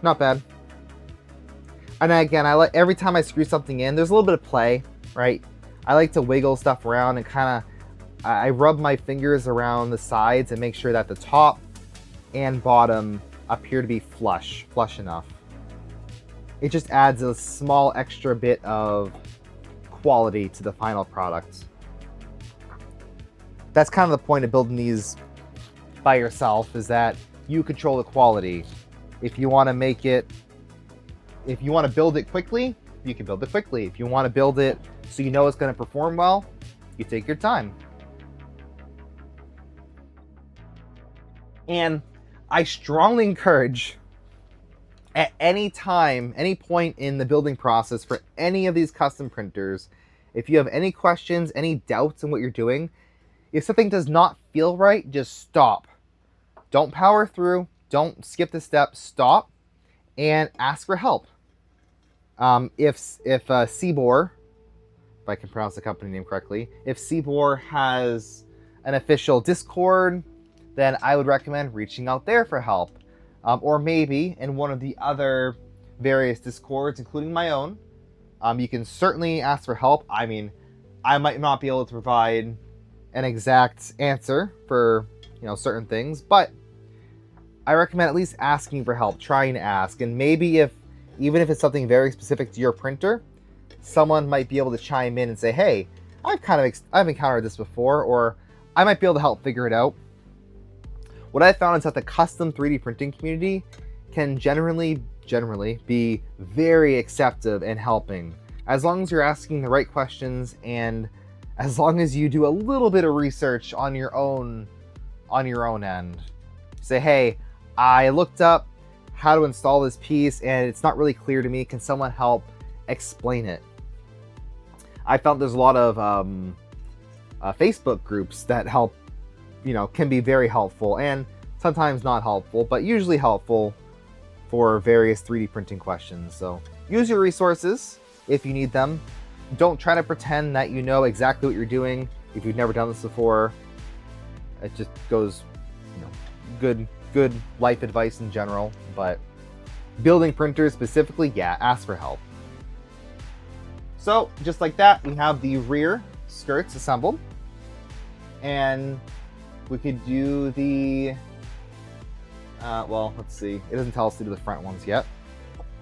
Not bad. And again, every time I screw something in, there's a little bit of play, right? I like to wiggle stuff around and kind of, I rub my fingers around the sides and make sure that the top and bottom appear to be flush enough. It just adds a small extra bit of quality to the final product. That's kind of the point of building these by yourself, is that you control the quality. If you want to build it quickly, you can build it quickly. If you want to build it so you know it's going to perform well, you take your time. And I strongly encourage, at any time, any point in the building process for any of these custom printers, if you have any questions, any doubts in what you're doing, if something does not feel right, just stop. Don't power through. Don't skip the step. Stop. and ask for help. If Siboor, if I can pronounce the company name correctly, if Siboor has an official Discord, then I would recommend reaching out there for help. Or maybe in one of the other various Discords, including my own, you can certainly ask for help. I mean, I might not be able to provide an exact answer for, certain things, but I recommend at least asking for help, trying to ask. And maybe even if it's something very specific to your printer, someone might be able to chime in and say, hey, I've encountered this before, or I might be able to help figure it out. What I found is that the custom 3D printing community can generally be very accepting and helping, as long as you're asking the right questions and as long as you do a little bit of research on your own end. Say, hey, I looked up how to install this piece and it's not really clear to me. Can someone help explain it? I found there's a lot of Facebook groups that help, can be very helpful and sometimes not helpful, but usually helpful for various 3D printing questions. So use your resources if you need them. Don't try to pretend that you know exactly what you're doing if you've never done this before. It just goes, good life advice in general, but building printers specifically, yeah, ask for help. So just like that, we have the rear skirts assembled, and we could do the, well, let's see. It doesn't tell us to do the front ones yet.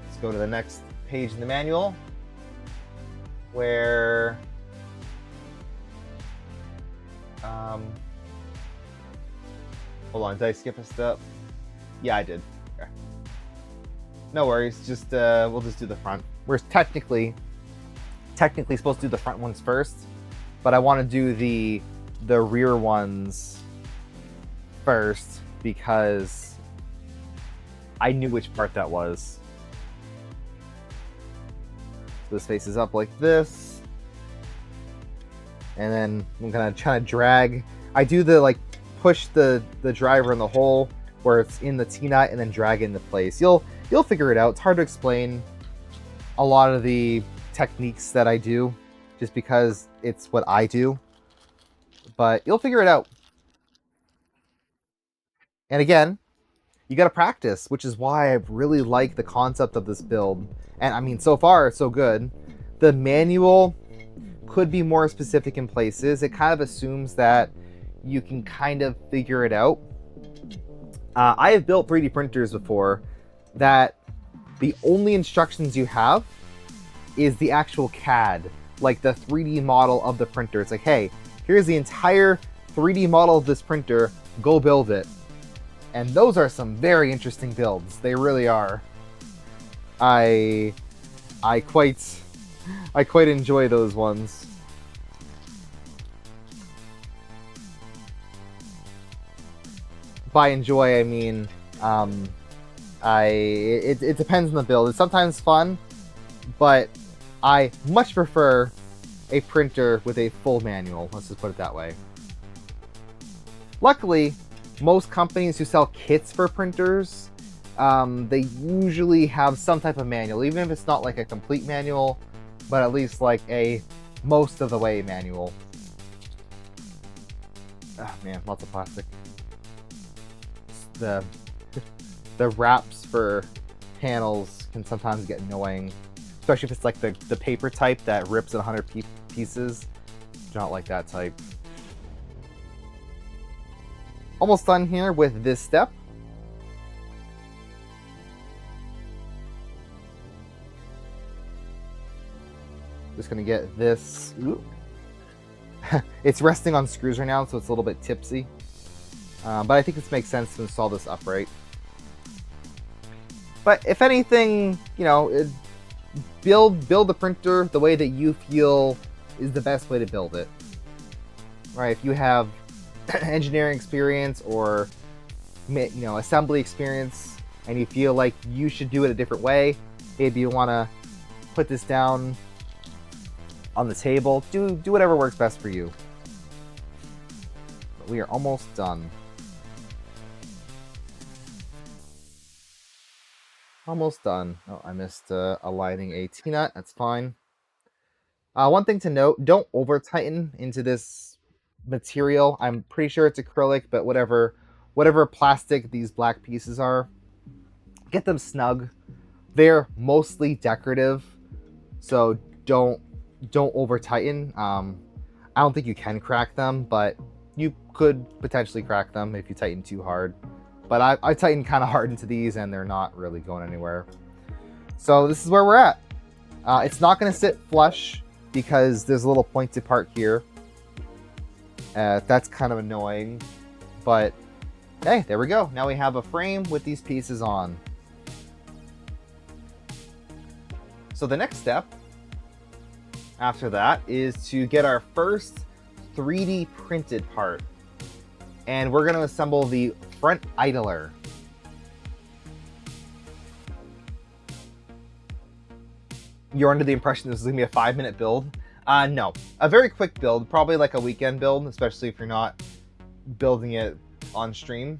Let's go to the next page in the manual where, hold on, did I skip a step? Yeah, I did. Okay. No worries, just, we'll just do the front. We're technically supposed to do the front ones first, but I want to do the rear ones first because I knew which part that was. So this faces up like this, and then I'm gonna try to drag. I do the push the driver in the hole where it's in the T-nut and then drag it into place. You'll figure it out. It's hard to explain a lot of the techniques that I do just because it's what I do, but you'll figure it out. And again, you got to practice, which is why I really like the concept of this build. And I mean, so far so good. The manual could be more specific in places. It kind of assumes that you can kind of figure it out. I have built 3D printers before that the only instructions you have is the actual CAD, like the 3D model of the printer. It's like, hey, here's the entire 3D model of this printer, go build it. And those are some very interesting builds. They really are. I quite enjoy those ones. By enjoy, I mean, it depends on the build. It's sometimes fun, but I much prefer a printer with a full manual. Let's just put it that way. Luckily, most companies who sell kits for printers, they usually have some type of manual, even if it's not like a complete manual, but at least like a most of the way manual. Oh man, lots of plastic. The wraps for panels can sometimes get annoying, especially if it's like the paper type that rips in 100 pieces. Do not like that type. Almost done here with this step. Just gonna get this. It's resting on screws right now, so it's a little bit tipsy. But I think this makes sense to install this upright. But if anything, build the printer the way that you feel is the best way to build it. Right? If you have engineering experience or assembly experience and you feel like you should do it a different way, maybe you want to put this down on the table, do whatever works best for you. But we are almost done. Almost done. Oh, I missed aligning a T-nut. That's fine. One thing to note, don't over tighten into this material. I'm pretty sure it's acrylic, but whatever plastic these black pieces are, get them snug. They're mostly decorative, so don't over tighten. I don't think you can crack them, but you could potentially crack them if you tighten too hard. But I tightened kind of hard into these, and they're not really going anywhere. So this is where we're at. It's not going to sit flush because there's a little pointed part here. That's kind of annoying, but hey, there we go. Now we have a frame with these pieces on. So the next step after that is to get our first 3D printed part. And we're going to assemble the front idler. You're under the impression this is going to be a 5-minute build? No, a very quick build, probably like a weekend build, especially if you're not building it on stream.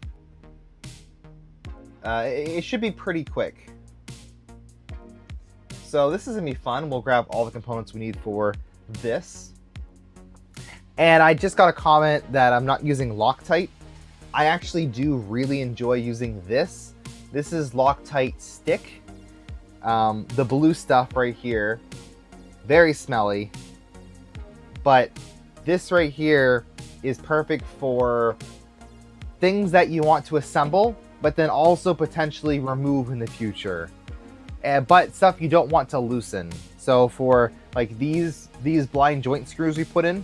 It should be pretty quick. So this is going to be fun. We'll grab all the components we need for this. And I just got a comment that I'm not using Loctite. I actually do really enjoy using this. This is Loctite stick. The blue stuff right here, very smelly. But this right here is perfect for things that you want to assemble, but then also potentially remove in the future. But stuff you don't want to loosen. So for like these blind joint screws we put in,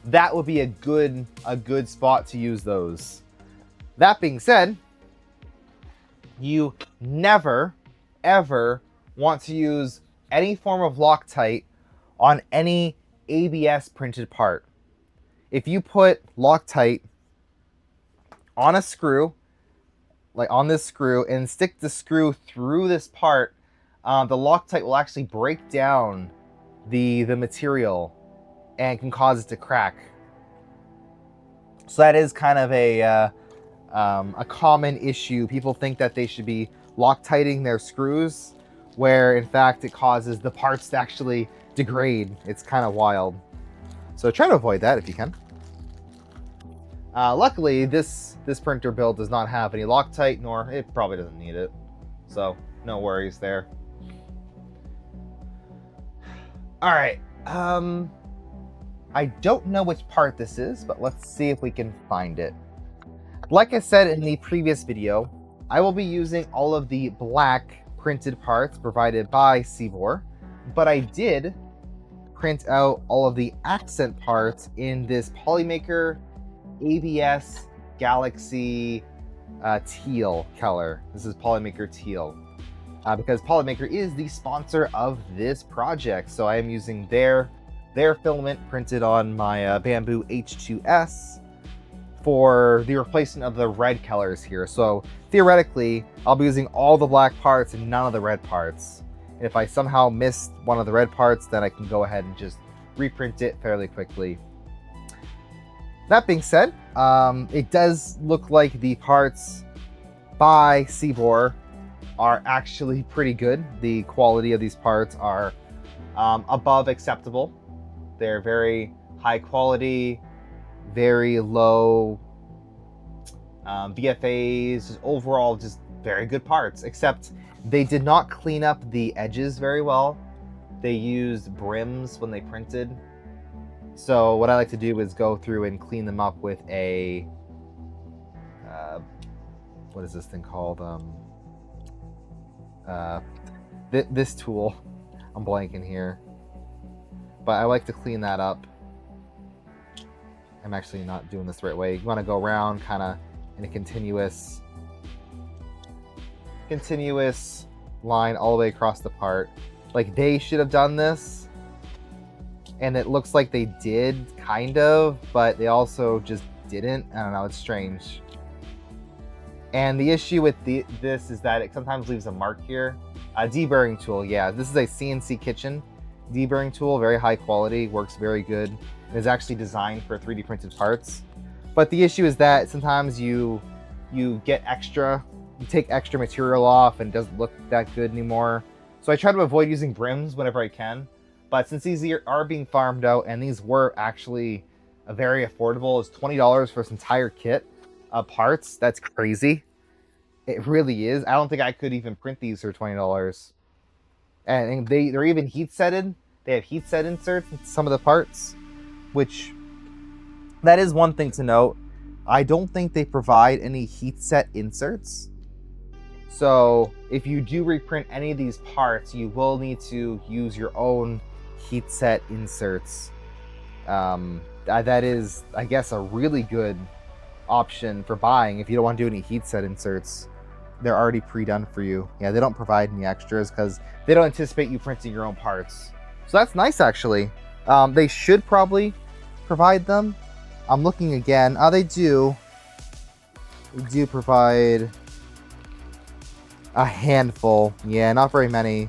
that would be a good spot to use those. That being said, you never ever want to use any form of Loctite on any ABS printed part. If you put Loctite on a screw, like on this screw, and stick the screw through this part, the Loctite will actually break down the material and can cause it to crack. So that is kind of a common issue. People think that they should be Loctiting their screws, where in fact it causes the parts to actually degrade. It's kind of wild. So try to avoid that if you can. Luckily, this printer build does not have any Loctite, nor it probably doesn't need it. So no worries there. All right. I don't know which part this is, but let's see if we can find it. Like I said in the previous video, I will be using all of the black printed parts provided by Siboor, but I did print out all of the accent parts in this Polymaker ABS Galaxy teal color. This is Polymaker teal. Because Polymaker is the sponsor of this project, so I am using their filament printed on my Bamboo H2S for the replacement of the red colors here. So theoretically, I'll be using all the black parts and none of the red parts. And if I somehow missed one of the red parts, then I can go ahead and just reprint it fairly quickly. That being said, it does look like the parts by Siboor are actually pretty good. The quality of these parts are above acceptable. They're very high quality, very low VFAs, just overall just very good parts, except they did not clean up the edges very well. They used brims when they printed. So what I like to do is go through and clean them up with a, what is this thing called? This tool. I'm blanking here. But I like to clean that up. I'm actually not doing this the right way. You want to go around kind of in a continuous line all the way across the part. Like they should have done this. And it looks like they did, kind of, but they also just didn't. I don't know, it's strange. And the issue with this is that it sometimes leaves a mark here. A deburring tool, yeah. This is a CNC Kitchen deburring tool, very high quality, works very good, and is actually designed for 3D printed parts. But the issue is that sometimes you get extra you take extra material off and it doesn't look that good anymore. So I try to avoid using brims whenever I can. But since these are being farmed out, and these were actually very affordable, it's $20 for this entire kit of parts. That's crazy. It really is. I don't think I could even print these for $20. And they're even heat setted. They have heat set inserts in some of the parts, which that is one thing to note. I don't think they provide any heat set inserts. So if you do reprint any of these parts, you will need to use your own heat set inserts. That is, I guess, a really good option for buying if you don't want to do any heat set inserts. They're already pre-done for you. Yeah, they don't provide any extras because they don't anticipate you printing your own parts. So that's nice, actually. They should probably provide them. I'm looking again. They do. They do provide a handful. Yeah, not very many.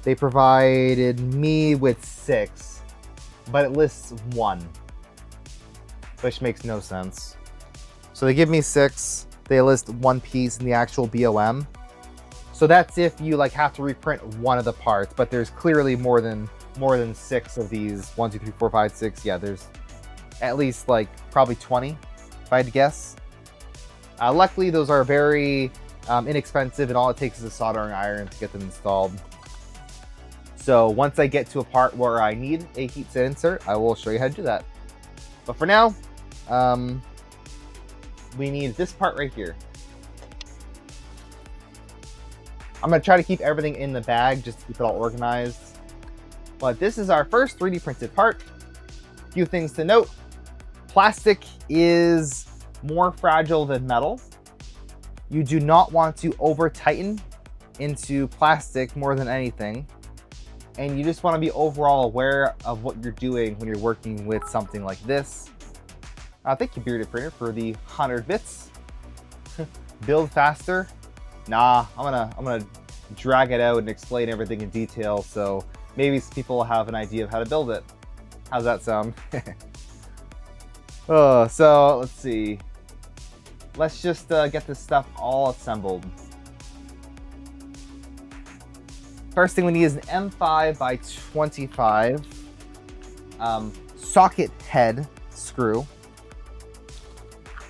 They provided me with 6, but it lists 1, which makes no sense. So they give me 6. They list 1 piece in the actual BOM. So that's if you like have to reprint one of the parts, but there's clearly more than 6 of these. 1, 2, 3, 4, 5, 6. Yeah, there's at least like probably 20, if I had to guess. Luckily, those are very inexpensive, and all it takes is a soldering iron to get them installed. So once I get to a part where I need a heat set insert, I will show you how to do that. But for now, we need this part right here. I'm going to try to keep everything in the bag just to keep it all organized. But this is our first 3D printed part. A few things to note. Plastic is more fragile than metal. You do not want to over tighten into plastic more than anything. And you just want to be overall aware of what you're doing when you're working with something like this. Thank you, Bearded Printer, for the 100 bits. Build faster. Nah, I'm gonna drag it out and explain everything in detail, so maybe people will have an idea of how to build it. How's that sound? So let's see. Let's just get this stuff all assembled. First thing we need is an M5 by 25 socket head screw,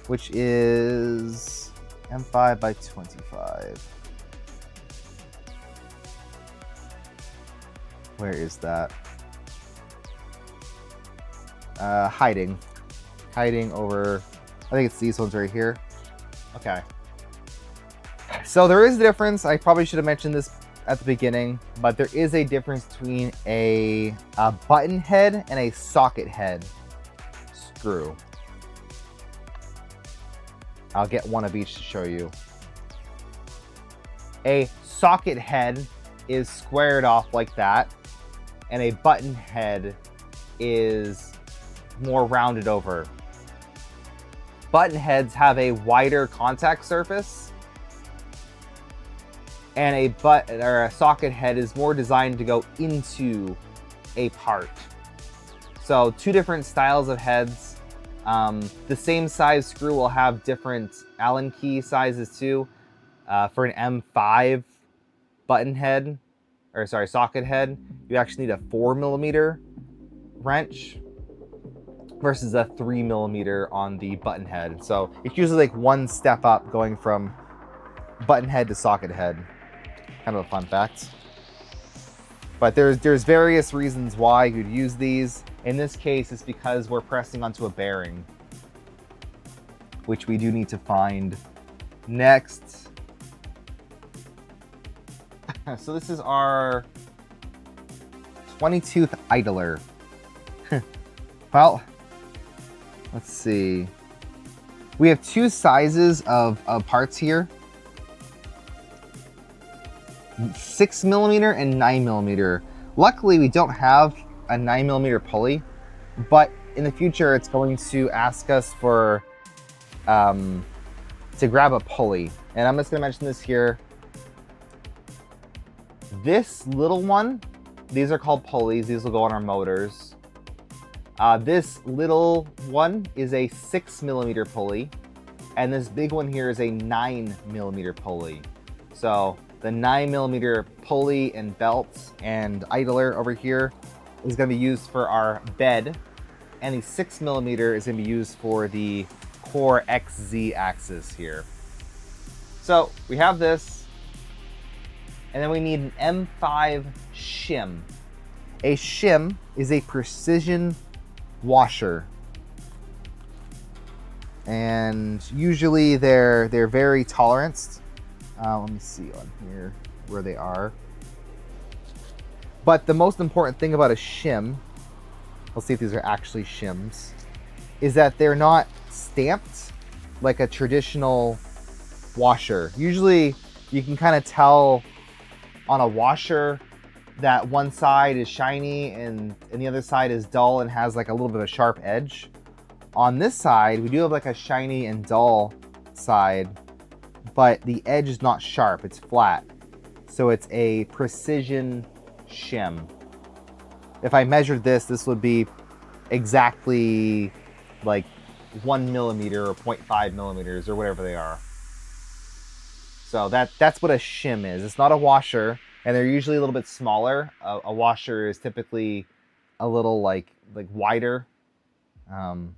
which is M5 by 25. Where is that? Hiding over, I think it's these ones right here. Okay. So there is a difference. I probably should have mentioned this at the beginning, but there is a difference between a button head and a socket head screw. I'll get one of each to show you. A socket head is squared off like that, and a button head is more rounded over. Button heads have a wider contact surface, and a socket head is more designed to go into a part. So two different styles of heads. The same size screw will have different Allen key sizes too. For an M5 button head, or sorry, socket head, you actually need a 4mm wrench versus a 3mm on the button head. So it's usually like one step up going from button head to socket head. Kind of a fun fact. But there's various reasons why you'd use these. In this case, it's because we're pressing onto a bearing, which we do need to find next. So this is our 20-tooth idler. Well, let's see. We have two sizes of parts here. 6mm and 9mm. Luckily, we don't have a 9mm pulley, but in the future, it's going to ask us for to grab a pulley. And I'm just going to mention this here. This little one, these are called pulleys. These will go on our motors. This little one is a 6mm pulley. And this big one here is a 9mm pulley. So the 9mm pulley and belts and idler over here is going to be used for our bed, and the 6mm is going to be used for the CoreXZ axis here. So we have this, and then we need an M5 shim. A shim is a precision washer, and usually they're very toleranced. Let me see on here where they are. But the most important thing about a shim, let's see if these are actually shims, is that they're not stamped like a traditional washer. Usually you can kind of tell on a washer that one side is shiny and the other side is dull and has like a little bit of a sharp edge. On this side, we do have like a shiny and dull side, but the edge is not sharp, it's flat. So it's a precision shim. If I measured this, this would be exactly like 1mm or 0.5mm or whatever they are. So that's what a shim is. It's not a washer, and they're usually a little bit smaller. A washer is typically a little like wider. But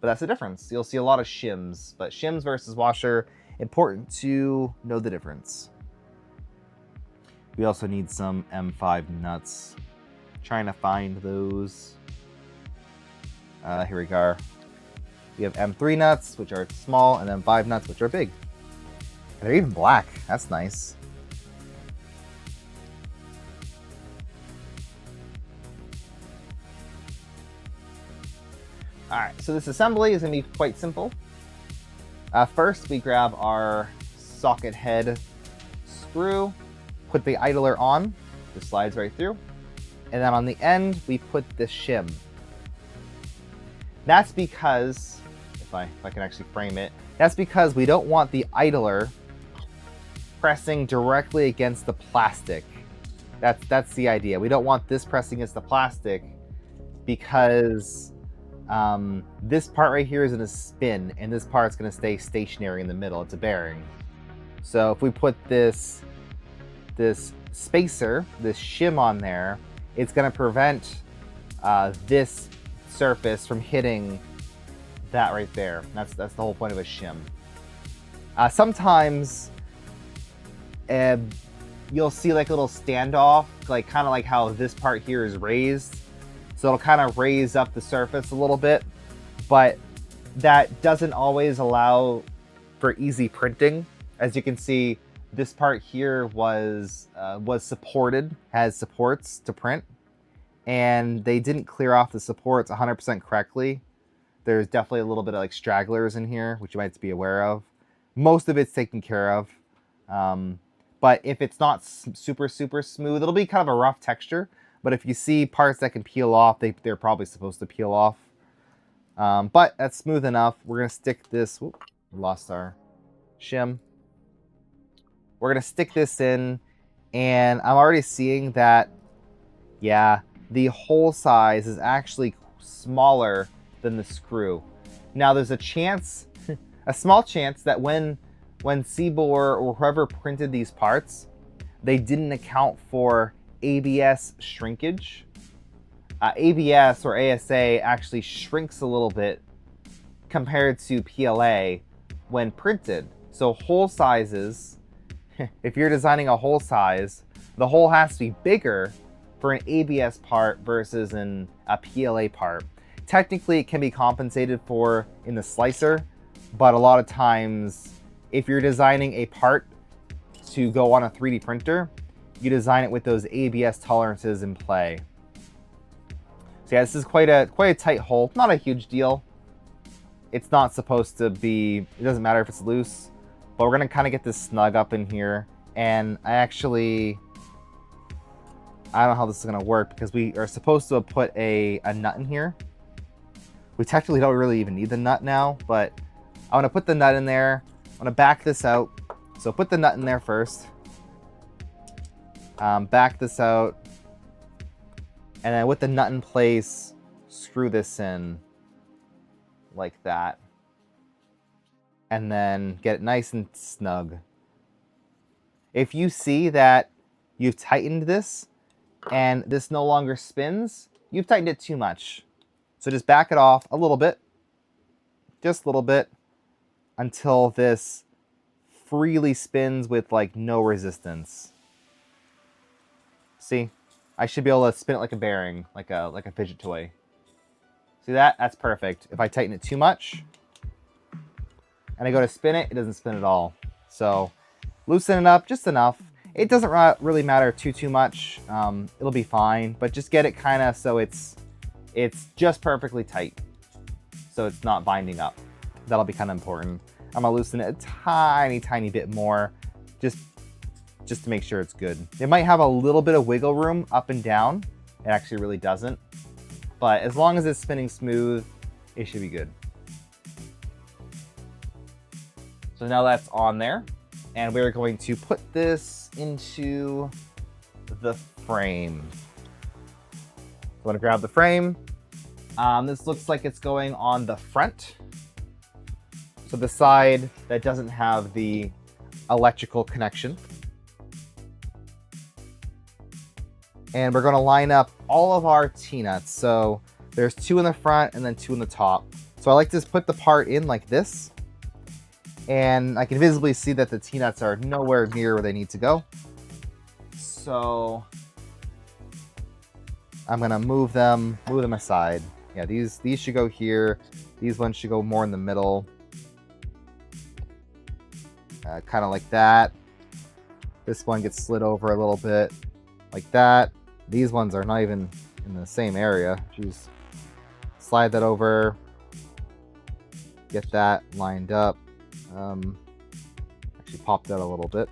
that's the difference. You'll see a lot of shims, but shims versus washer, important to know the difference. We also need some M5 nuts. Trying to find those. Here we go. We have M3 nuts, which are small, and M5 nuts, which are big. And they're even black. That's nice. Alright, so this assembly is going to be quite simple. First, we grab our socket head screw, put the idler on, just slides right through, and then on the end, we put the shim. That's because, if I can actually frame it, that's because we don't want the idler pressing directly against the plastic. That's the idea. We don't want this pressing against the plastic because this part right here is going to spin, and this part's going to stay stationary in the middle. It's a bearing. So if we put this spacer, this shim on there, it's going to prevent this surface from hitting that right there. That's the whole point of a shim. Sometimes you'll see like a little standoff, like kind of like how this part here is raised. So it'll kind of raise up the surface a little bit, but that doesn't always allow for easy printing. As you can see, this part here was supported, has supports to print, and they didn't clear off the supports 100% correctly. There's definitely a little bit of like stragglers in here, which you might be aware of. Most of it's taken care of. But if it's not super smooth, it'll be kind of a rough texture. But if you see parts that can peel off, they're probably supposed to peel off. But that's smooth enough. We're going to stick this, whoop, lost our shim. We're going to stick this in, and I'm already seeing that, yeah, the hole size is actually smaller than the screw. Now there's a chance, a small chance that when Siboor or whoever printed these parts, they didn't account for ABS shrinkage. ABS or ASA actually shrinks a little bit compared to PLA when printed. So hole sizes, if you're designing a hole size, the hole has to be bigger for an ABS part versus a PLA part. Technically, it can be compensated for in the slicer, but a lot of times, if you're designing a part to go on a 3D printer, you design it with those ABS tolerances in play. So yeah, this is quite a tight hole. Not a huge deal. It's not supposed to be, it doesn't matter if it's loose, but we're gonna kind of get this snug up in here. And I don't know how this is gonna work because we are supposed to put a nut in here. We technically don't really even need the nut now, but I wanna put the nut in there. I'm gonna back this out. So put the nut in there first. Back this out. And then with the nut in place, screw this in like that. and then get it nice and snug. If you see that you've tightened this and this no longer spins, you've tightened it too much. So just back it off a little bit, just a little bit, until this freely spins with like no resistance. See? I should be able to spin it like a bearing, like a fidget toy. See that? That's perfect. If I tighten it too much and I go to spin it, it doesn't spin at all. So loosen it up just enough. It doesn't really matter too much. It'll be fine, but just get it kind of so it's just perfectly tight, so it's not binding up. That'll be kind of important. I'm gonna loosen it a tiny bit more, just to make sure it's good. It might have a little bit of wiggle room up and down. It actually really doesn't, but as long as it's spinning smooth, it should be good. So now that's on there, and we're going to put this into the frame. I'm going to grab the frame. This looks like it's going on the front. So the side that doesn't have the electrical connection. And we're going to line up all of our T-nuts. So there's 2 in the front and then 2 in the top. So I like to put the part in like this. And I can visibly see that the T-nuts are nowhere near where they need to go. So I'm gonna move them aside. Yeah, these should go here. These ones should go more in the middle. Kind of like that. This one gets slid over a little bit, like that. These ones are not even in the same area. Just slide that over. Get that lined up. Actually popped out a little bit.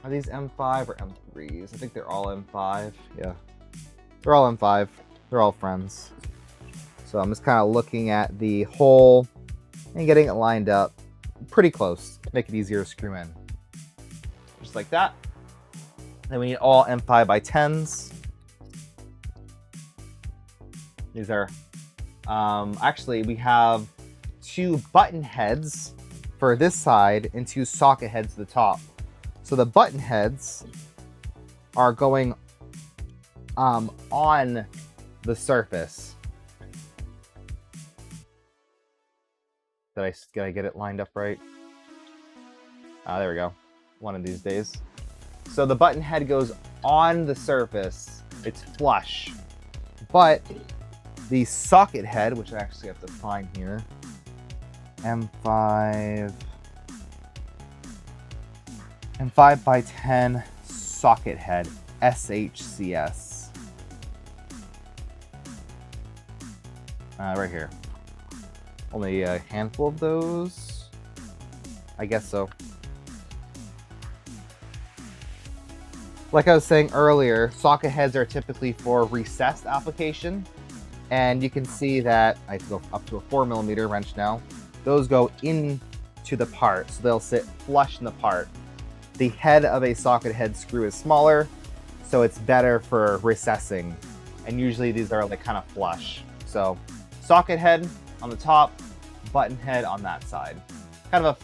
Are these M5 or M3s? I think they're all M5. Yeah, they're all M5. They're all friends. So I'm just kind of looking at the hole and getting it lined up pretty close. Make it easier to screw in. Just like that. Then we need all M5 by 10s. These are, actually we have 2 button heads for this side and 2 socket heads to the top. So the button heads are going on the surface. Did I get it lined up right? There we go. One of these days. So the button head goes on the surface. It's flush. But the socket head, which I actually have to find here, M5 by 10 socket head, SHCS. Right here. Only a handful of those? I guess so. Like I was saying earlier, socket heads are typically for recessed application. And you can see that I have to go up to a 4mm wrench now. Those go into the part, so they'll sit flush in the part. The head of a socket head screw is smaller, so it's better for recessing. And usually these are like kind of flush. So socket head on the top, button head on that side. Kind of a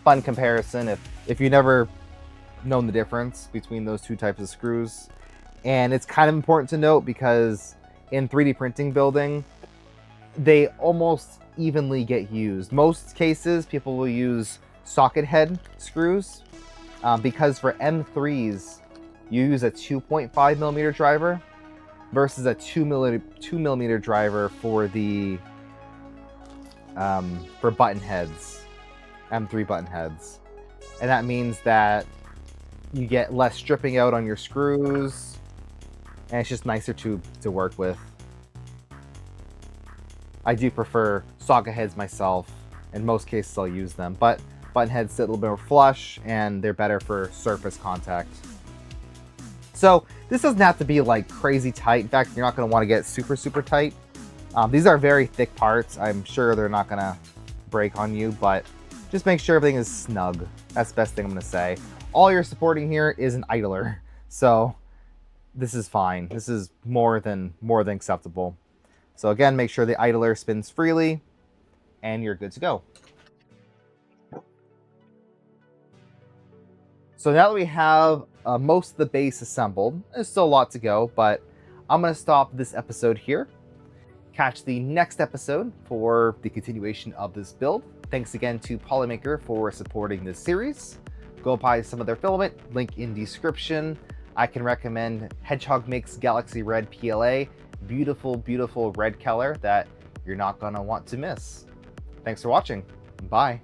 fun comparison if you've never known the difference between those 2 types of screws. And it's kind of important to note because in 3D printing building, they almost evenly get used. Most cases, people will use socket head screws because for M3s, you use a 2.5mm driver versus a 2mm driver for the for button heads, M3 button heads. And that means that you get less stripping out on your screws, and it's just nicer to work with. I do prefer socket heads myself. In most cases, I'll use them, but button heads sit a little bit more flush, and they're better for surface contact. So this doesn't have to be like crazy tight. In fact, you're not going to want to get super tight. These are very thick parts. I'm sure they're not going to break on you, but just make sure everything is snug. That's the best thing I'm going to say. All you're supporting here is an idler, so this is fine. This is more than acceptable. So again, make sure the idler spins freely and you're good to go. So now that we have most of the base assembled, there's still a lot to go, but I'm going to stop this episode here. Catch the next episode for the continuation of this build. Thanks again to Polymaker for supporting this series. Go buy some of their filament, link in description. I can recommend Hedgehog Mix Galaxy Red PLA. Beautiful, beautiful red color that you're not going to want to miss. Thanks for watching. Bye.